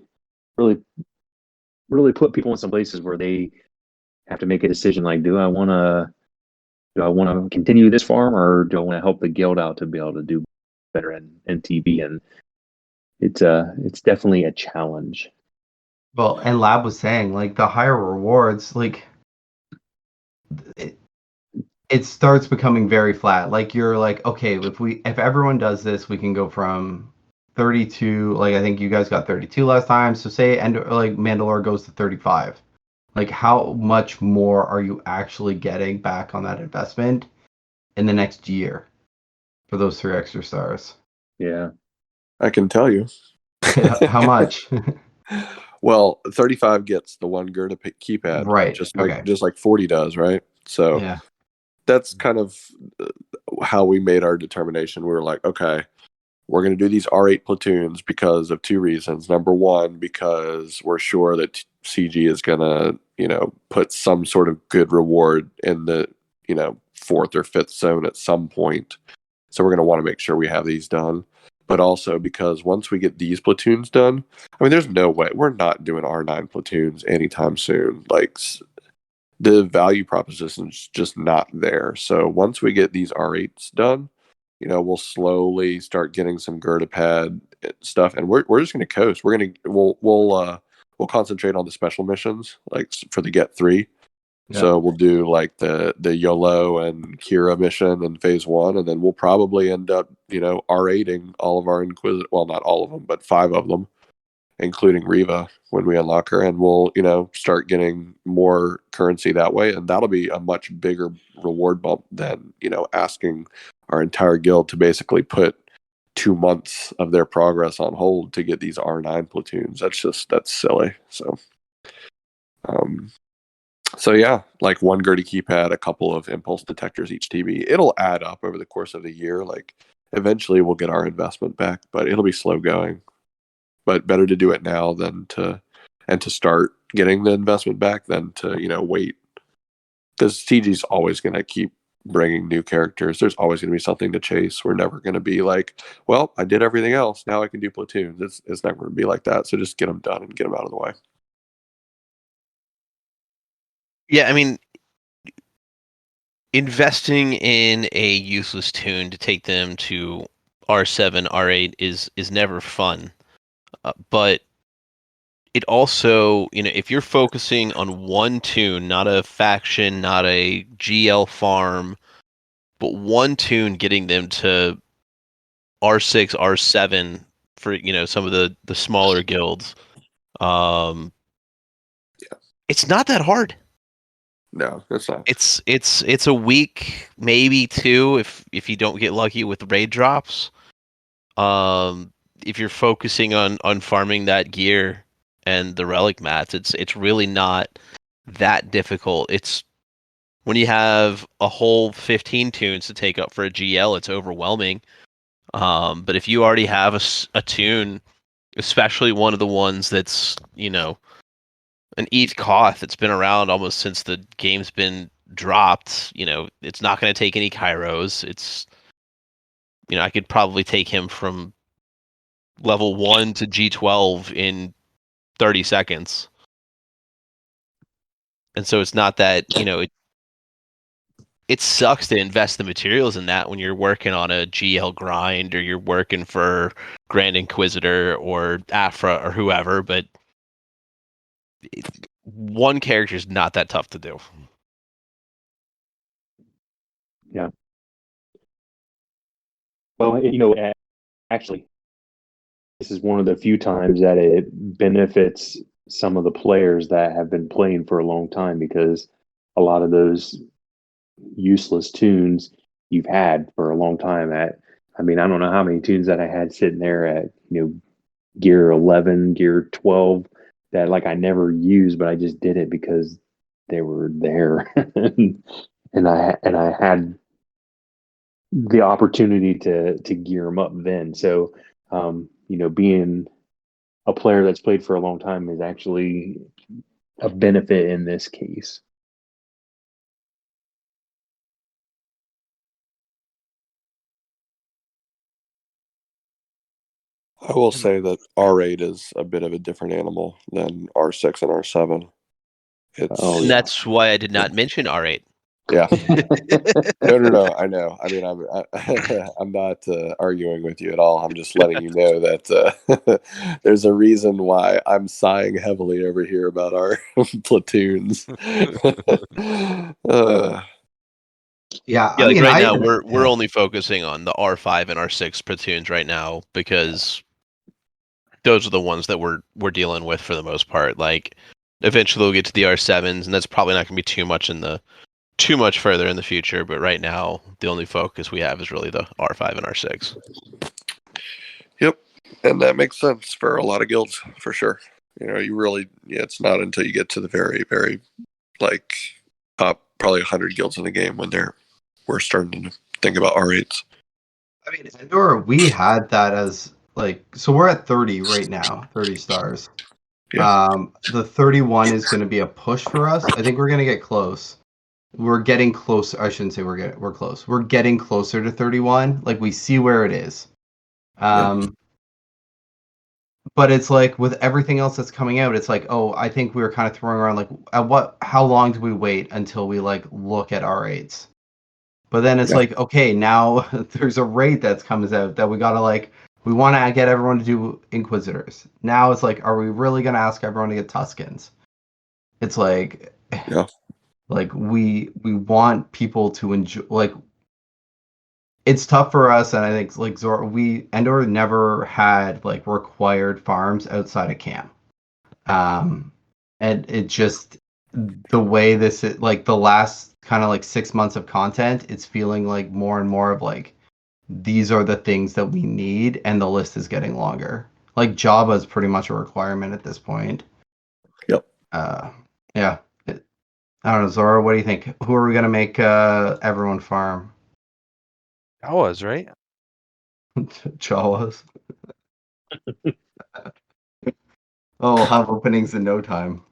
really put people in some places where they have to make a decision like, do I want to continue this farm, or do I want to help the guild out to be able to do better in TB? And it's definitely a challenge. Well, and Lab was saying, like, the higher rewards, like, it, it starts becoming very flat. Like, you're like, okay, if everyone does this, we can go from 32, like, I think you guys got 32 last time. So say, and like, Mandalore goes to 35. Like, how much more are you actually getting back on that investment in the next year for those 3 extra stars? Yeah. I can tell you. How much? Well, 35 gets the one Gerda keypad, Right. just Okay. like 40 does, right? So Yeah. that's kind of how we made our determination. We were like, okay, we're going to do these R8 platoons because of 2 reasons. Number one, because we're sure that CG is going to, put some sort of good reward in the, 4th or 5th zone at some point. So we're going to want to make sure we have these done. But also because once we get these platoons done, I mean, there's no way we're not doing R9 platoons anytime soon. Like, the value proposition's just not there. So once we get these R8s done, we'll slowly start getting some Gerda pad stuff, and we're just gonna coast. We'll concentrate on the special missions, like for the Get 3. Yeah. So we'll do like the YOLO and Kira mission in phase 1, and then we'll probably end up, R8ing all of our Inquisitor. Well, not all of them, but 5 of them, including Riva, when we unlock her, and we'll, start getting more currency that way, and that'll be a much bigger reward bump than, asking our entire guild to basically put 2 months of their progress on hold to get these R9 platoons. That's silly. So yeah, like 1 Gertie keypad, a couple of impulse detectors each TB. It'll add up over the course of the year. Like, eventually we'll get our investment back, but it'll be slow going. But better to do it now than to start getting the investment back than to wait, because TG's always going to keep bringing new characters. There's always going to be something to chase. We're never going to be like, well, I did everything else, now I can do platoons. It's never going to be like that. So just get them done and get them out of the way. Yeah, I mean, investing in a useless tune to take them to R7, R8 is never fun. But it also, if you're focusing on one tune, not a faction, not a GL farm, but one tune, getting them to R6, R7 for, some of the smaller guilds, it's not that hard. No, that's not. It's a week, maybe 2, if you don't get lucky with raid drops. If you're focusing on farming that gear and the relic mats, it's really not that difficult. It's when you have a whole 15 tunes to take up for a GL, it's overwhelming. But if you already have a tune, especially one of the ones that's, an ETH Koth that's been around almost since the game's been dropped, it's not going to take any Kairos. It's, I could probably take him from level 1 to G12 in 30 seconds. And so it's not that, it sucks to invest the materials in that when you're working on a GL grind or you're working for Grand Inquisitor or Afra or whoever, but one character is not that tough to do. Yeah. Well, actually, this is one of the few times that it benefits some of the players that have been playing for a long time, because a lot of those useless tunes you've had for a long time I don't know how many tunes that I had sitting there at, gear 11, gear 12 that like I never used, but I just did it because they were there. and I had the opportunity to gear them up then. So, being a player that's played for a long time is actually a benefit in this case. I will say that R8 is a bit of a different animal than R6 and R7. Oh, And yeah. that's why I did not mention R8. Yeah. No. I know. I mean, I'm not arguing with you at all. I'm just letting you know that there's a reason why I'm sighing heavily over here about our platoons. Yeah, Yeah, I like mean, right I now we're only focusing on the R5 and R6 platoons right now because those are the ones that we're dealing with for the most part. Like eventually we'll get to the R7s, and that's probably not going to be too much further in the future. But right now, the only focus we have is really the R5 and R6. Yep, and that makes sense for a lot of guilds for sure. It's not until you get to the very, very like top probably 100 guilds in the game when we're starting to think about R8s. I mean, Endor, we had that as like, so we're at 30 right now, 30 stars. Yeah. The 31 is going to be a push for us. I think we're going to get close. We're getting close. I shouldn't say we're close. We're getting closer to 31. Like we see where it is. But it's like with everything else that's coming out, it's like, oh, I think we were kind of throwing around like, how long do we wait until we like look at R8s? But then it's Yeah. like, okay, now there's a raid that comes out that we gotta like, we want to get everyone to do Inquisitors. Now it's like, are we really gonna ask everyone to get Tuskens? It's like, Yeah. like we want people to enjoy. Like, it's tough for us, and I think like Endor never had like required farms outside of camp. And it just the way this is like the last kind of like 6 months of content, it's feeling like more and more of like these are the things that we need, and the list is getting longer. Like Java is pretty much a requirement at this point. Yep. Yeah. I don't know, Zora, what do you think? Who are we gonna make everyone farm? Jawas, right? Jawas. Oh, we'll have openings in no time.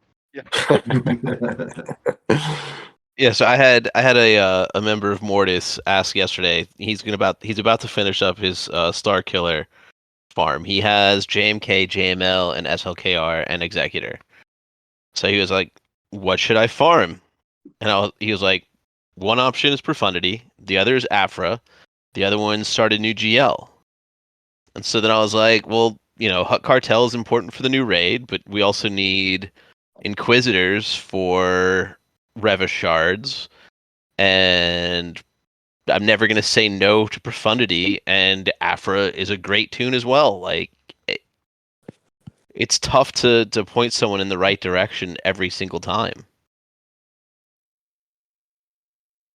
Yeah, so I had a member of Mortis ask yesterday. He's about to finish up his Star Killer farm. He has JMK, JML, and SLKR and Executor. So he was like, "What should I farm?" And he was like, "One option is Profundity, the other is Afra, the other one started new GL." And so then I was like, "Well, Hut Cartel is important for the new raid, but we also need Inquisitors for Reva Shards, and I'm never gonna say no to Profundity, and Afra is a great tune as well. Like it's tough to point someone in the right direction every single time."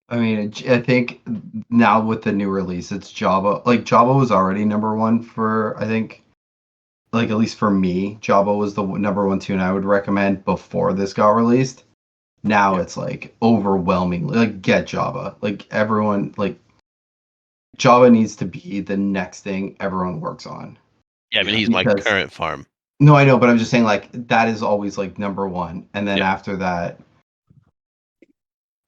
I mean, I think now with the new release, it's Java. Like Java was already number one for, I think, like at least for me, Java was the number one tune I would recommend before this got released. Now it's like overwhelmingly like get Java. Like everyone, like Java needs to be the next thing everyone works on. Yeah, but he's my Because current farm. no, I know, but I'm just saying like that is always like number one, and then Yep. after that,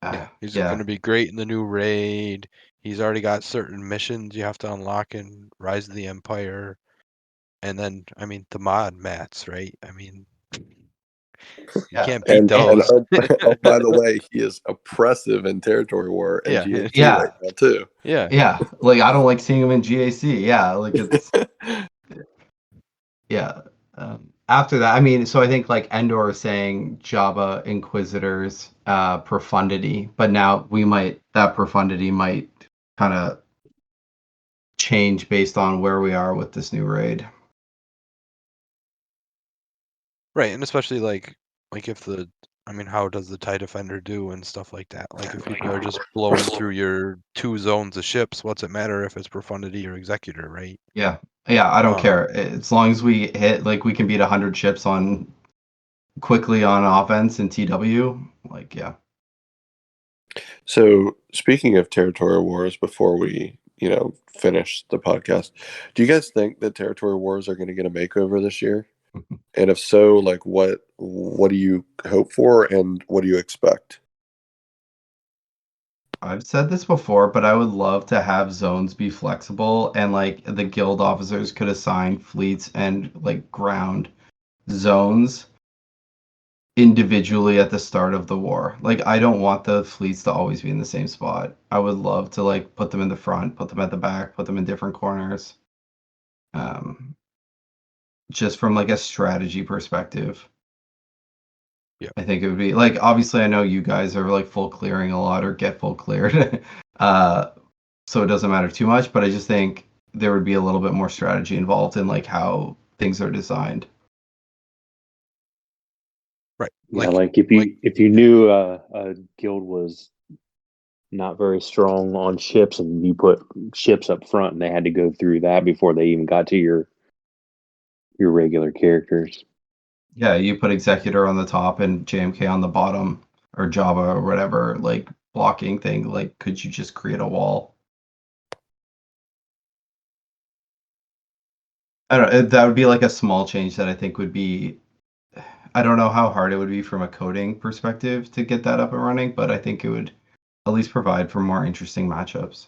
Yeah, he's going to be great in the new raid. He's already got certain missions you have to unlock in Rise of the Empire. And then, I mean, the mod mats, right? I mean, You can't beat And those. oh, by the way, he is oppressive in territory war and Yeah. GAC Yeah. right now too. Yeah. Yeah, like I don't like seeing him in GAC. Yeah, like it's yeah. After that, I mean, so I think like Endor is saying Jabba Inquisitors profundity, but now that profundity might kind of change based on where we are with this new raid. Right, and especially like if the how does the TIE Defender do and stuff like that? Like if people are just blowing through your 2 zones of ships, what's it matter if it's Profundity or Executor, right? Yeah, I don't Um, care as long as we hit like we can beat 100 ships on quickly on offense in TW. Like yeah. So speaking of territorial wars, before we finish the podcast, do you guys think that territorial wars are going to get a makeover this year? And if so, like what do you hope for and what do you expect? I've said this before, but I would love to have zones be flexible and like the guild officers could assign fleets and like ground zones individually at the start of the war. Like I don't want the fleets to always be in the same spot. I would love to like put them in the front, put them at the back, put them in different corners. Um, just from like a strategy perspective. Yeah. I think it would be like obviously I know you guys are like full clearing a lot or get full cleared. So it doesn't matter too much, but I just think there would be a little bit more strategy involved in like how things are designed. right. Yeah, like if you knew a guild was not very strong on ships, and you put ships up front, and they had to go through that before they even got to your regular characters. Yeah, you put Executor on the top and JMK on the bottom, or Java or whatever, like blocking thing. Like, could you just create a wall? I don't know. That would be like a small change that I think would be. I don't know how hard it would be from a coding perspective to get that up and running, but I think it would at least provide for more interesting matchups.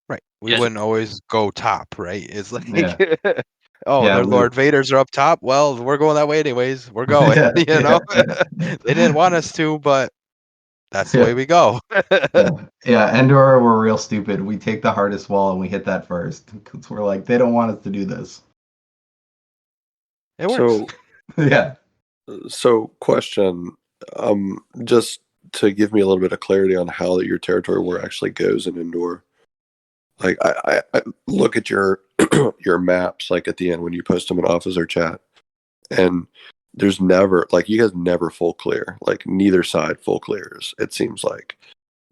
Right. We Yes. wouldn't always go top, right? It's like Yeah. oh, Yeah, their Lord Vaders are up top. Well, we're going that way anyways. We're going, yeah, you know. yeah. They didn't want us to, but that's the Yeah. way we go. Yeah, Endor were real stupid. We take the hardest wall and we hit that first because we're like, they don't want us to do this. It works. Yeah. So question, just to give me a little bit of clarity on how your territory war actually goes in Endor. Like I look at your your maps like at the end when you post them in officer chat, and there's never like you guys never full clear. Like neither side full clears. It seems like.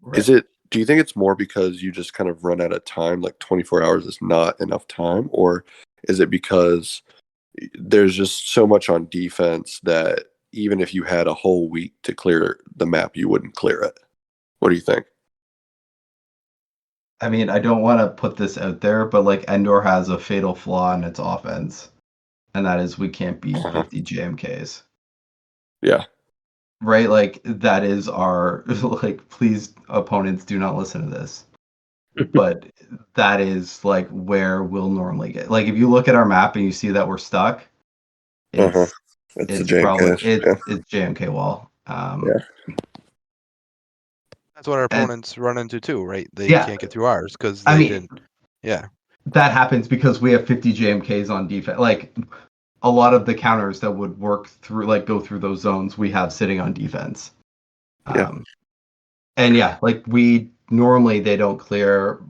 Right. Do you think it's more because you just kind of run out of time? Like 24 hours is not enough time, or is it because there's just so much on defense that even if you had a whole week to clear the map, you wouldn't clear it? What do you think? I mean, I don't want to put this out there, but like Endor has a fatal flaw in its offense, and that is we can't beat 50 JMKs. Yeah. Right? Like that is our like please opponents do not listen to this. But that is like where we'll normally get. Like if you look at our map and you see that we're stuck, it's It's the it's probably JMK. it's JMK wall. Yeah. That's what our And opponents run into too, right? They yeah, can't get through ours because I they mean didn't. Yeah. that happens because we have 50 JMKs on defense. Like a lot of the counters that would work through, like go through those zones, we have sitting on defense. Yeah. And yeah, like they don't clear.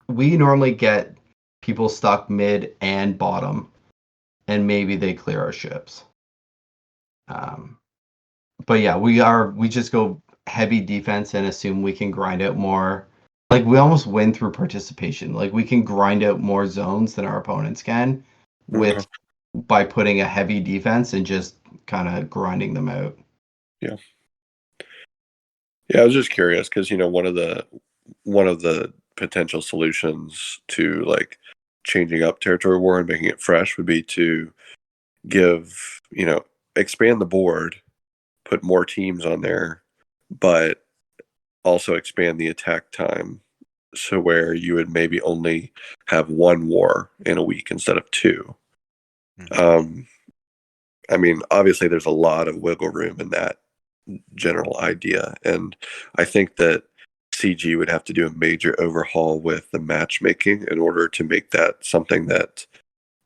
We normally get people stuck mid and bottom, and maybe they clear our ships. But yeah, we just go heavy defense and assume we can grind out more. Like we almost win through participation. Like we can grind out more zones than our opponents can with by putting a heavy defense and just kind of grinding them out. Yeah. Yeah, I was just curious because one of the potential solutions to like changing up territory war and making it fresh would be to give expand the board, put more teams on there, but also expand the attack time, so where you would maybe only have one war in a week instead of two. I mean, obviously, there's a lot of wiggle room in that general idea, and I think that CG would have to do a major overhaul with the matchmaking in order to make that something that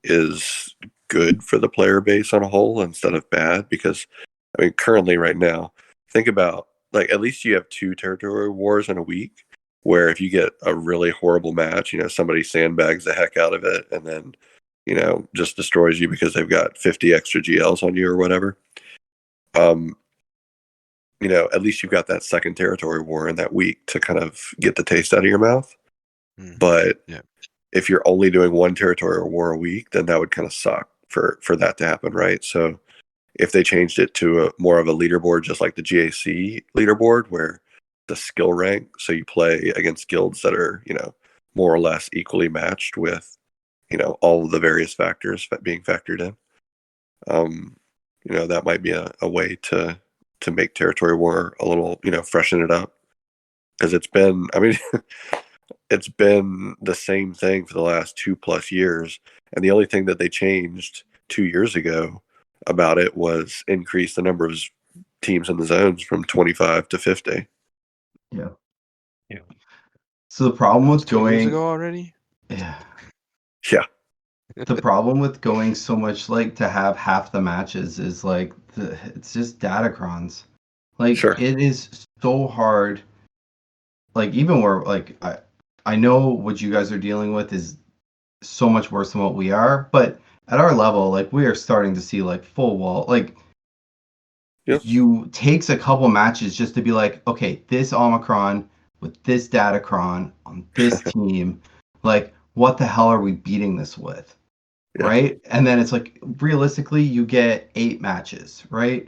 is good for the player base on a whole instead of bad. Because, I mean, currently, right now, think about like at least you have 2 territory wars in a week. Where if you get a really horrible match, somebody sandbags the heck out of it, and then just destroys you because they've got 50 extra GLs on you or whatever. At least you've got that second territory war in that week to kind of get the taste out of your mouth. But if you're only doing 1 territorial war a week, then that would kind of suck for that to happen, right? So if they changed it to more of a leaderboard, just like the GAC leaderboard, where the skill rank, so you play against guilds that are, more or less equally matched with, all of the various factors being factored in. That might be a way to make territory war a little, freshen it up. Because it's been, I mean, it's been the same thing for the last 2+ years. And the only thing that they changed 2 years ago about it was increase the number of teams in the zones from 25 to 50. Yeah. Yeah. So the problem with 2 years going ago already. Yeah. Yeah. The problem with going so much like to have half the matches is like it's just datacrons. Like Sure. it is so hard. Like even where like I know what you guys are dealing with is so much worse than what we are, but at our level, like we are starting to see like full wall. Like Yep. you takes a couple matches just to be like, okay, this Omicron with this Datacron on this team, like what the hell are we beating this with? Yeah. Right? And then it's like realistically you get 8 matches, right?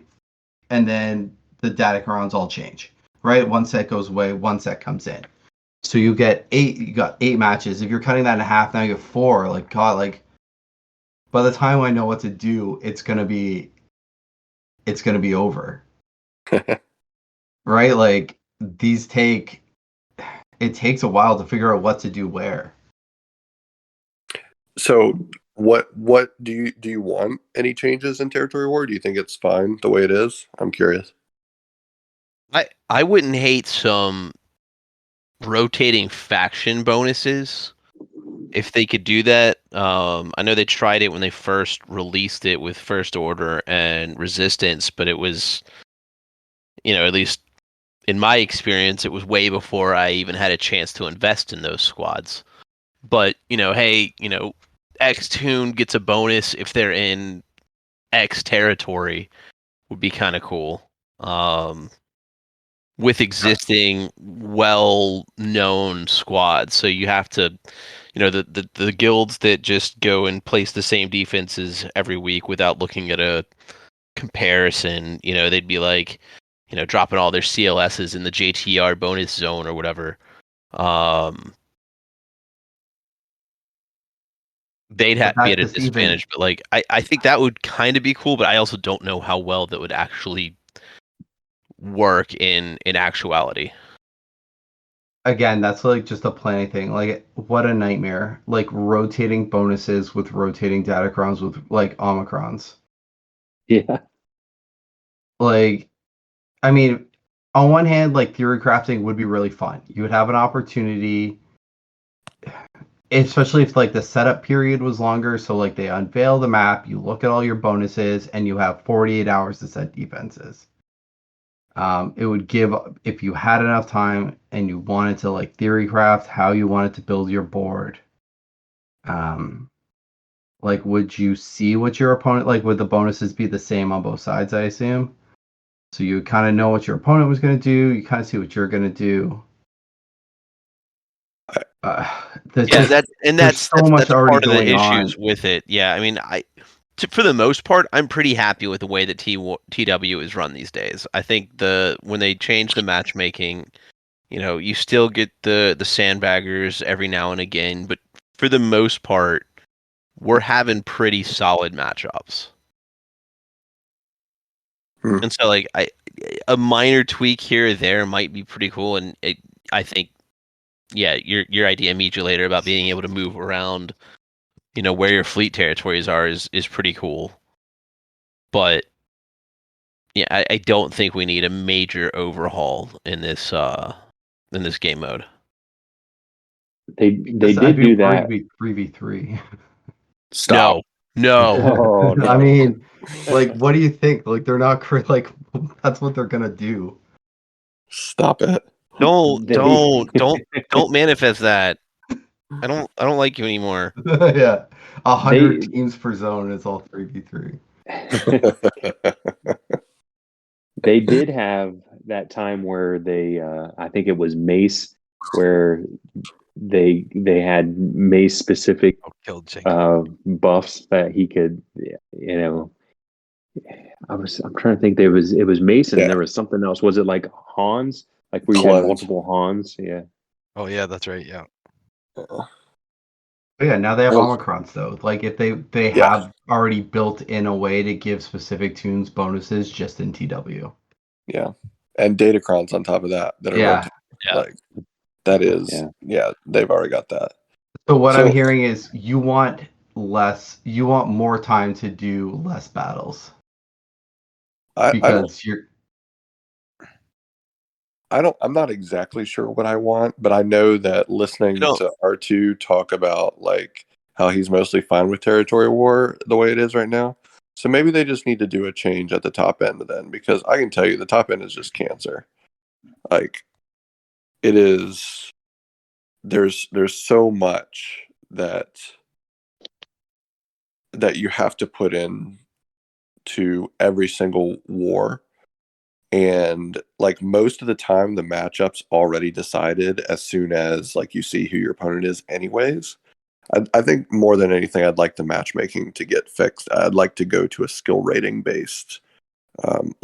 And then the Datacrons all change, right? One set goes away, one set comes in. So you got 8 matches. If you're cutting that in half, now you have 4. Like God, like by the time I know what to do, it's gonna be over. Right? Like it takes a while to figure out what to do where. So what do you want any changes in territory war? Do you think it's fine the way it is? I'm curious. I wouldn't hate some rotating faction bonuses if they could do that. I know they tried it when they first released it with First Order and Resistance, but it was, at least in my experience, it was way before I even had a chance to invest in those squads. But, hey, X Tune gets a bonus if they're in X territory would be kind of cool. With existing well-known squads. So you have to, the guilds that just go and place the same defenses every week without looking at a comparison, they'd be like, dropping all their CLSs in the JTR bonus zone or whatever. They'd have to be at a disadvantage, but like I think that would kind of be cool, but I also don't know how well that would actually work in actuality. Again, that's like just a planning thing. Like what a nightmare. Like rotating bonuses with rotating datacrons with like omicrons. Yeah. Like I mean, on one hand, like theory crafting would be really fun. You would have an opportunity, especially if like the setup period was longer. So like they unveil the map, you look at all your bonuses, and you have 48 hours to set defenses. It would give, if you had enough time and you wanted to like theory craft how you wanted to build your board. Like would you see what your opponent, like would the bonuses be the same on both sides, I assume? So you kind of know what your opponent was going to do. You kind of see what you're going to do. That's so much already part of the going on issues with it. Yeah, I mean, for the most part, I'm pretty happy with the way that TW is run these days. I think when they change the matchmaking, you still get the sandbaggers every now and again, but for the most part, we're having pretty solid matchups. And so, like, a minor tweak here or there might be pretty cool, and I think, yeah, your idea immediately later about being able to move around, where your fleet territories are is pretty cool. but yeah, I don't think we need a major overhaul in this game mode. They I'd did be do worried that. to be 3v3. Stop. No. Oh, no. I mean, like, what do you think? Like, they're not like that's what they're gonna do. Stop it. Don't They- don't manifest that. I don't like you anymore. Yeah, 100 They teams per zone is all 3v3. they did have that time where they I think it was Mace where they had Mace specific Oh, killed buffs that he could, you know. I'm trying to think. It was Mason, and Yeah. there was something else. Was it like Hans? Like where you had Close. multiple Hans? Yeah. Oh yeah, that's right. Yeah. But yeah, now they have Oh. Omicrons though. Like if they Yeah. have already built in a way to give specific tunes bonuses just in TW. Yeah. And Datacrons on top of that are Yeah. rotating. Like that is they've already got that. So what So- I'm hearing is you want more time to do less battles because I'm not exactly sure what I want, but I know that listening to R2 talk about like how he's mostly fine with territory war the way it is right now. So maybe they just need to do a change at the top end then, because I can tell you the top end is just cancer. Like it is there's so much that you have to put in to every single war. And like most of the time the matchup's already decided as soon as like you see who your opponent is anyways. I think more than anything I'd like the matchmaking to get fixed. I'd like to go to a skill rating based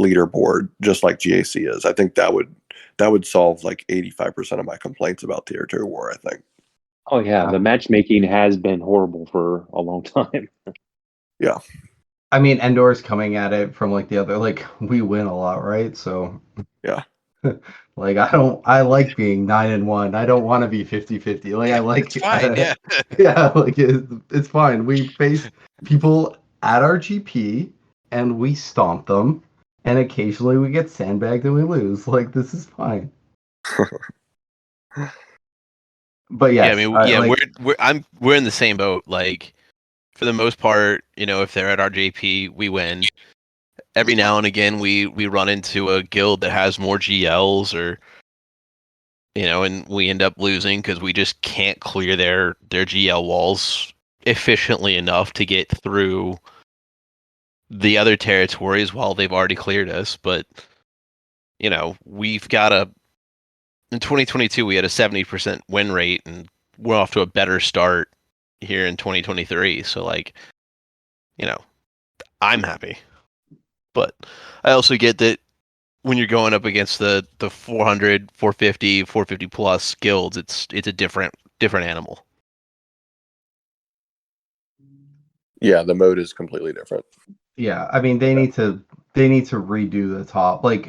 leaderboard just like GAC is. I think that would solve like 85% of my complaints about territory war, I think. Oh yeah, the matchmaking has been horrible for a long time. Yeah. I mean, Endor's coming at it from like the other, like we win a lot, right? So yeah, like I like being 9-1. I don't want to be 50-50. Like I like it's fine. Yeah. yeah, like it's fine. We face people at our GP and we stomp them, and occasionally we get sandbagged and we lose. Like this is fine. But yes, yeah, I mean, we're in the same boat. Like, for the most part, if they're at our JP, we win. Every now and again, we run into a guild that has more GLs, or and we end up losing because we just can't clear their GL walls efficiently enough to get through the other territories while they've already cleared us. But we've got in 2022 we had a 70% win rate, and we're off to a better start here in 2023. So like, I'm happy. But I also get that when you're going up against the 400, 450, 450 plus guilds, it's a different animal. Yeah, the mode is completely different. Yeah, I mean they need to redo the top. Like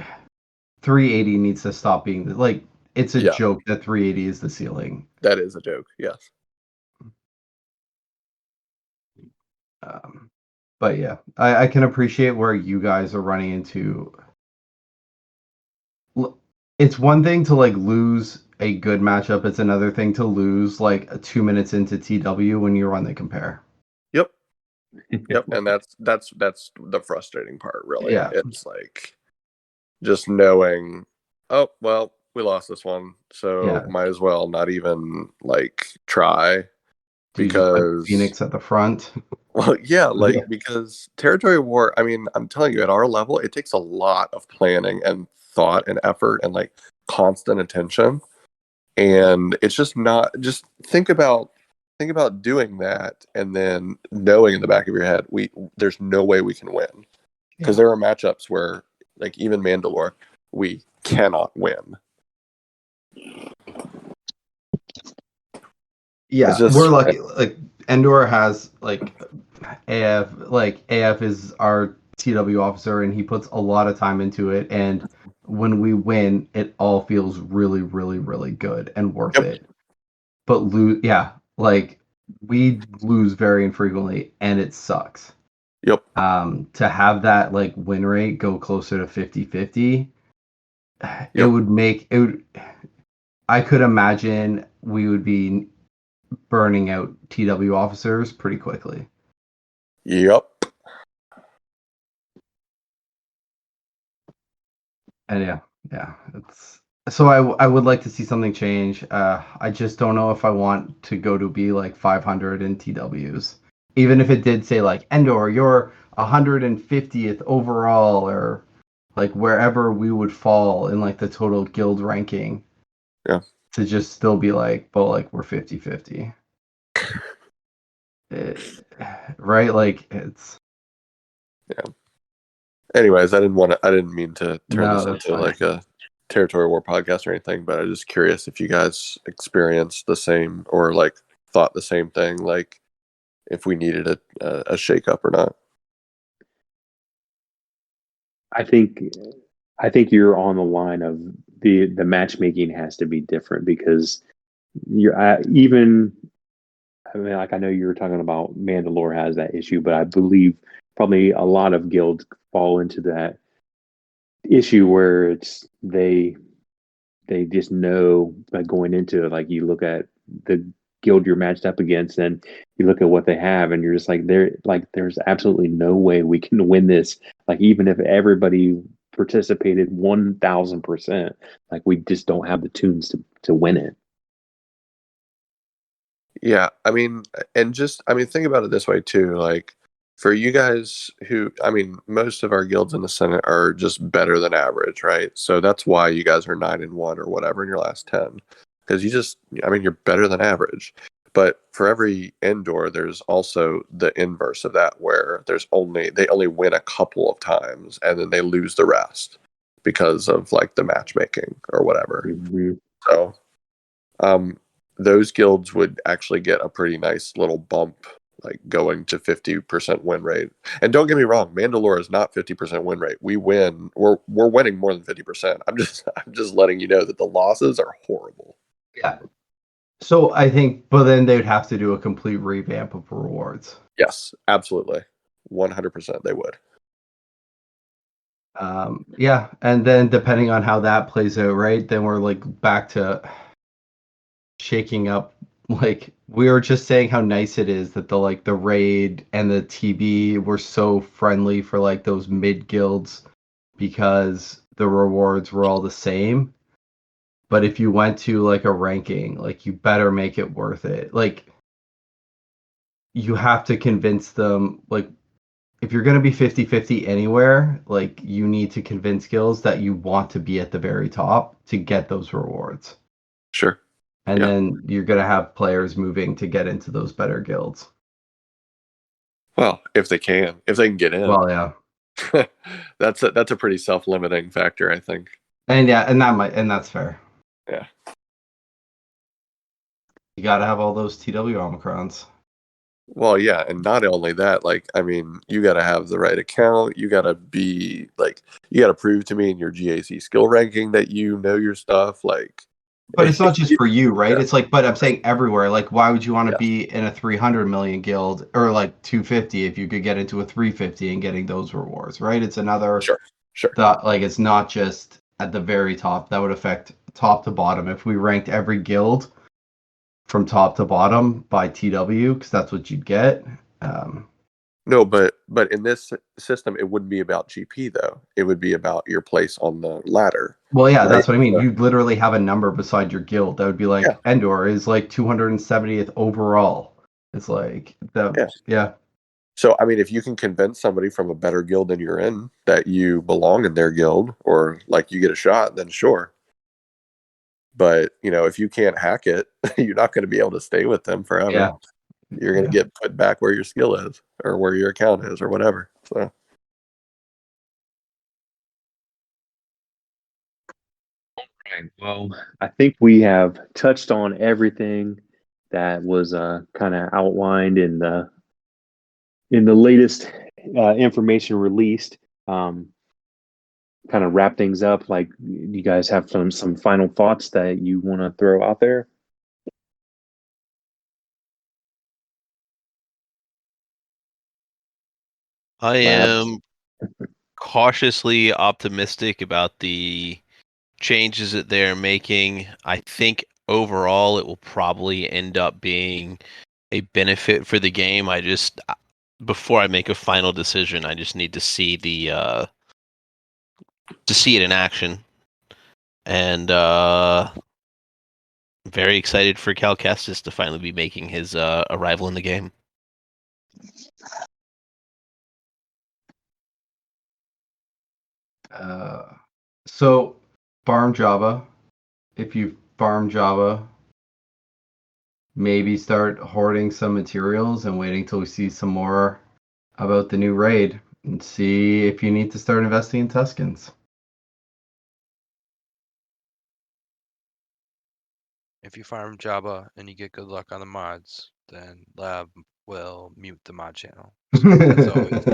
380 needs to stop being like it's a joke that 380 is the ceiling. That is a joke, yes. But yeah, I can appreciate where you guys are running into. It's one thing to like lose a good matchup. It's another thing to lose like 2 minutes into TW when you run the compare. Yep, and that's the frustrating part, really. Yeah. It's like just knowing, oh well, we lost this one, so might as well not even like try. Because Phoenix at the front. Well, yeah, because territory war, I mean, I'm telling you, at our level, it takes a lot of planning and thought and effort and like constant attention. And it's just just think about doing that and then knowing in the back of your head, there's no way we can win. Because there are matchups where, like even Mandalore, we cannot win. Yeah, we're lucky. Like Endor has like AF. Like AF is our TW officer, and he puts a lot of time into it. And when we win, it all feels really, really, really good and worth it. But like we lose very infrequently, and it sucks. Yep. To have that like win rate go closer to 50-50, it Yep. would make it would, I could imagine we would be burning out TW officers pretty quickly. Yep. And yeah, it's so I would like to see something change. I just don't know if I want to go to be like 500 in TWs, even if it did say like Endor, you're 150th overall, or like wherever we would fall in like the total guild ranking. Yeah. To just still be like, but like we're 50-50. Right? Like it's Yeah. Anyways, I didn't mean to turn no, this that's into fine. like a territory war podcast or anything, but I'm just curious if you guys experienced the same or like thought the same thing, like if we needed a shake up or not. I think you're on the line of the matchmaking has to be different because you're even. I mean, like I know you were talking about Mandalore has that issue, but I believe probably a lot of guilds fall into that issue where it's they just know, like, going into it, like you look at the guild you're matched up against and you look at what they have and you're just like there's absolutely no way we can win this, like even if everybody participated 1000%, like we just don't have the tunes to win it. Yeah, I mean, and just I mean, think about it this way too. Like for you guys who, I mean, most of our guilds in the Senate are just better than average, right? So that's why you guys are 9-1 or whatever in your last 10, because you just, I mean, you're better than average. But for every Endor, there's also the inverse of that, where they only win a couple of times and then they lose the rest because of like the matchmaking or whatever. Mhm. So, um, those guilds would actually get a pretty nice little bump, like going to 50% win rate. And don't get me wrong, Mandalore is not 50% win rate. We win. We're winning more than 50%. I'm just letting you know that the losses are horrible. Yeah. So I think, but then they'd have to do a complete revamp of rewards. Yes, absolutely, 100% they would. Yeah, and then depending on how that plays out, right? Then we're like back to shaking up. Like we were just saying how nice it is that the raid and the TB were so friendly for like those mid guilds because the rewards were all the same. But if you went to like a ranking, like you better make it worth it. Like you have to convince them, like if you're going to be 50-50 anywhere, like you need to convince guilds that you want to be at the very top to get those rewards. Sure. And Yeah. then you're going to have players moving to get into those better guilds. Well, if they can get in. Well, yeah. That's a pretty self-limiting factor, I think. And yeah, and that's fair. Yeah. You got to have all those TW Omicrons. Well, yeah, and not only that, like, I mean, you got to have the right account. You got to be like, you got to prove to me in your GAC skill ranking that you know your stuff. Like, But it's not just for you, right? Yeah. It's like, but I'm saying everywhere. Like, why would you want to Yeah. be in a 300 million guild or like 250 if you could get into a 350 and getting those rewards, right? It's another, Sure. like, it's not just at the very top. That would affect top to bottom. If we ranked every guild from top to bottom by TW, because that's what you'd get. No, but in this system, it wouldn't be about GP though. It would be about your place on the ladder. Well, yeah, Right? that's what I mean. You literally have a number beside your guild that would be like Yeah. Endor is like 270th overall. It's like yeah. So, I mean, if you can convince somebody from a better guild than you're in that you belong in their guild or like you get a shot, then sure. But, you know, if you can't hack it, you're not going to be able to stay with them forever. Yeah. You're going to get put back where your skill is or where your account is or whatever. So, Right. Well, I think we have touched on everything that was kind of outlined in the latest information released. Kind of wrap things up. Like, you guys have some final thoughts that you want to throw out there? I Labs. am cautiously optimistic about the changes that they're making. I think overall it will probably end up being a benefit for the game. Before I make a final decision, I just need to see to see it in action. And very excited for Cal Kestis to finally be making his arrival in the game. So farm Java. If you farm Java, maybe start hoarding some materials and waiting till we see some more about the new raid and see if you need to start investing in Tuskens. If you farm Java and you get good luck on the mods, then Lab will mute the mod channel. That's always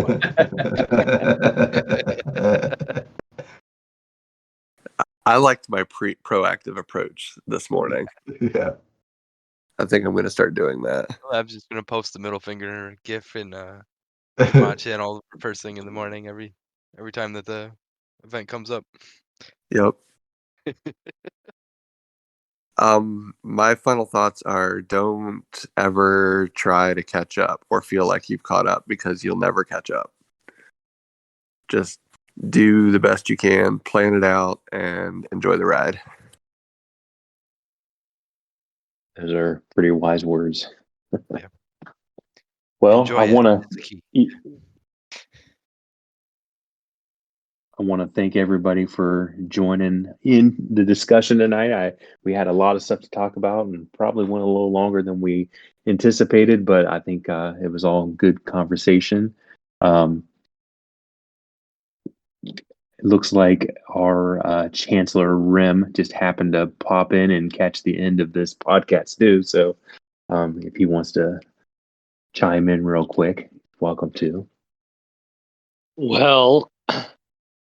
I liked my proactive approach this morning. Yeah. I think I'm going to start doing that. Lab's just gonna post the middle finger GIF in mod channel first thing in the morning every time that the event comes up. Yep. My final thoughts are: don't ever try to catch up or feel like you've caught up, because you'll never catch up. Just do the best you can, plan it out, and enjoy the ride. Those are pretty wise words. Yeah. Well, Enjoy I it. want It's the key. to thank everybody for joining in the discussion tonight. We had a lot of stuff to talk about and probably went a little longer than we anticipated, but I think it was all good conversation. It looks like our Chancellor Rim just happened to pop in and catch the end of this podcast too. So if he wants to chime in real quick, welcome to. Well,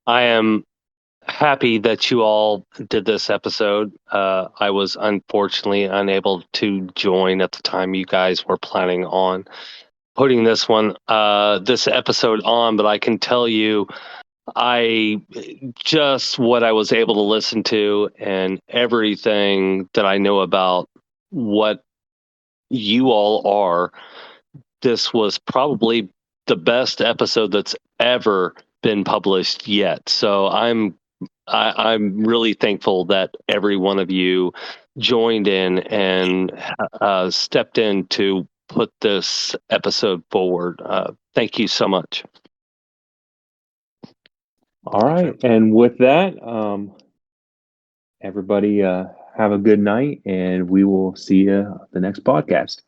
I am happy that you all did this episode. I was unfortunately unable to join at the time you guys were planning on putting this episode on, but I can tell you, what I was able to listen to and everything that I know about what you all are, this was probably the best episode that's ever been published yet. So I'm really thankful that every one of you joined in and stepped in to put this episode forward. Thank you so much. All right. And with that, everybody have a good night, and we will see you the next podcast.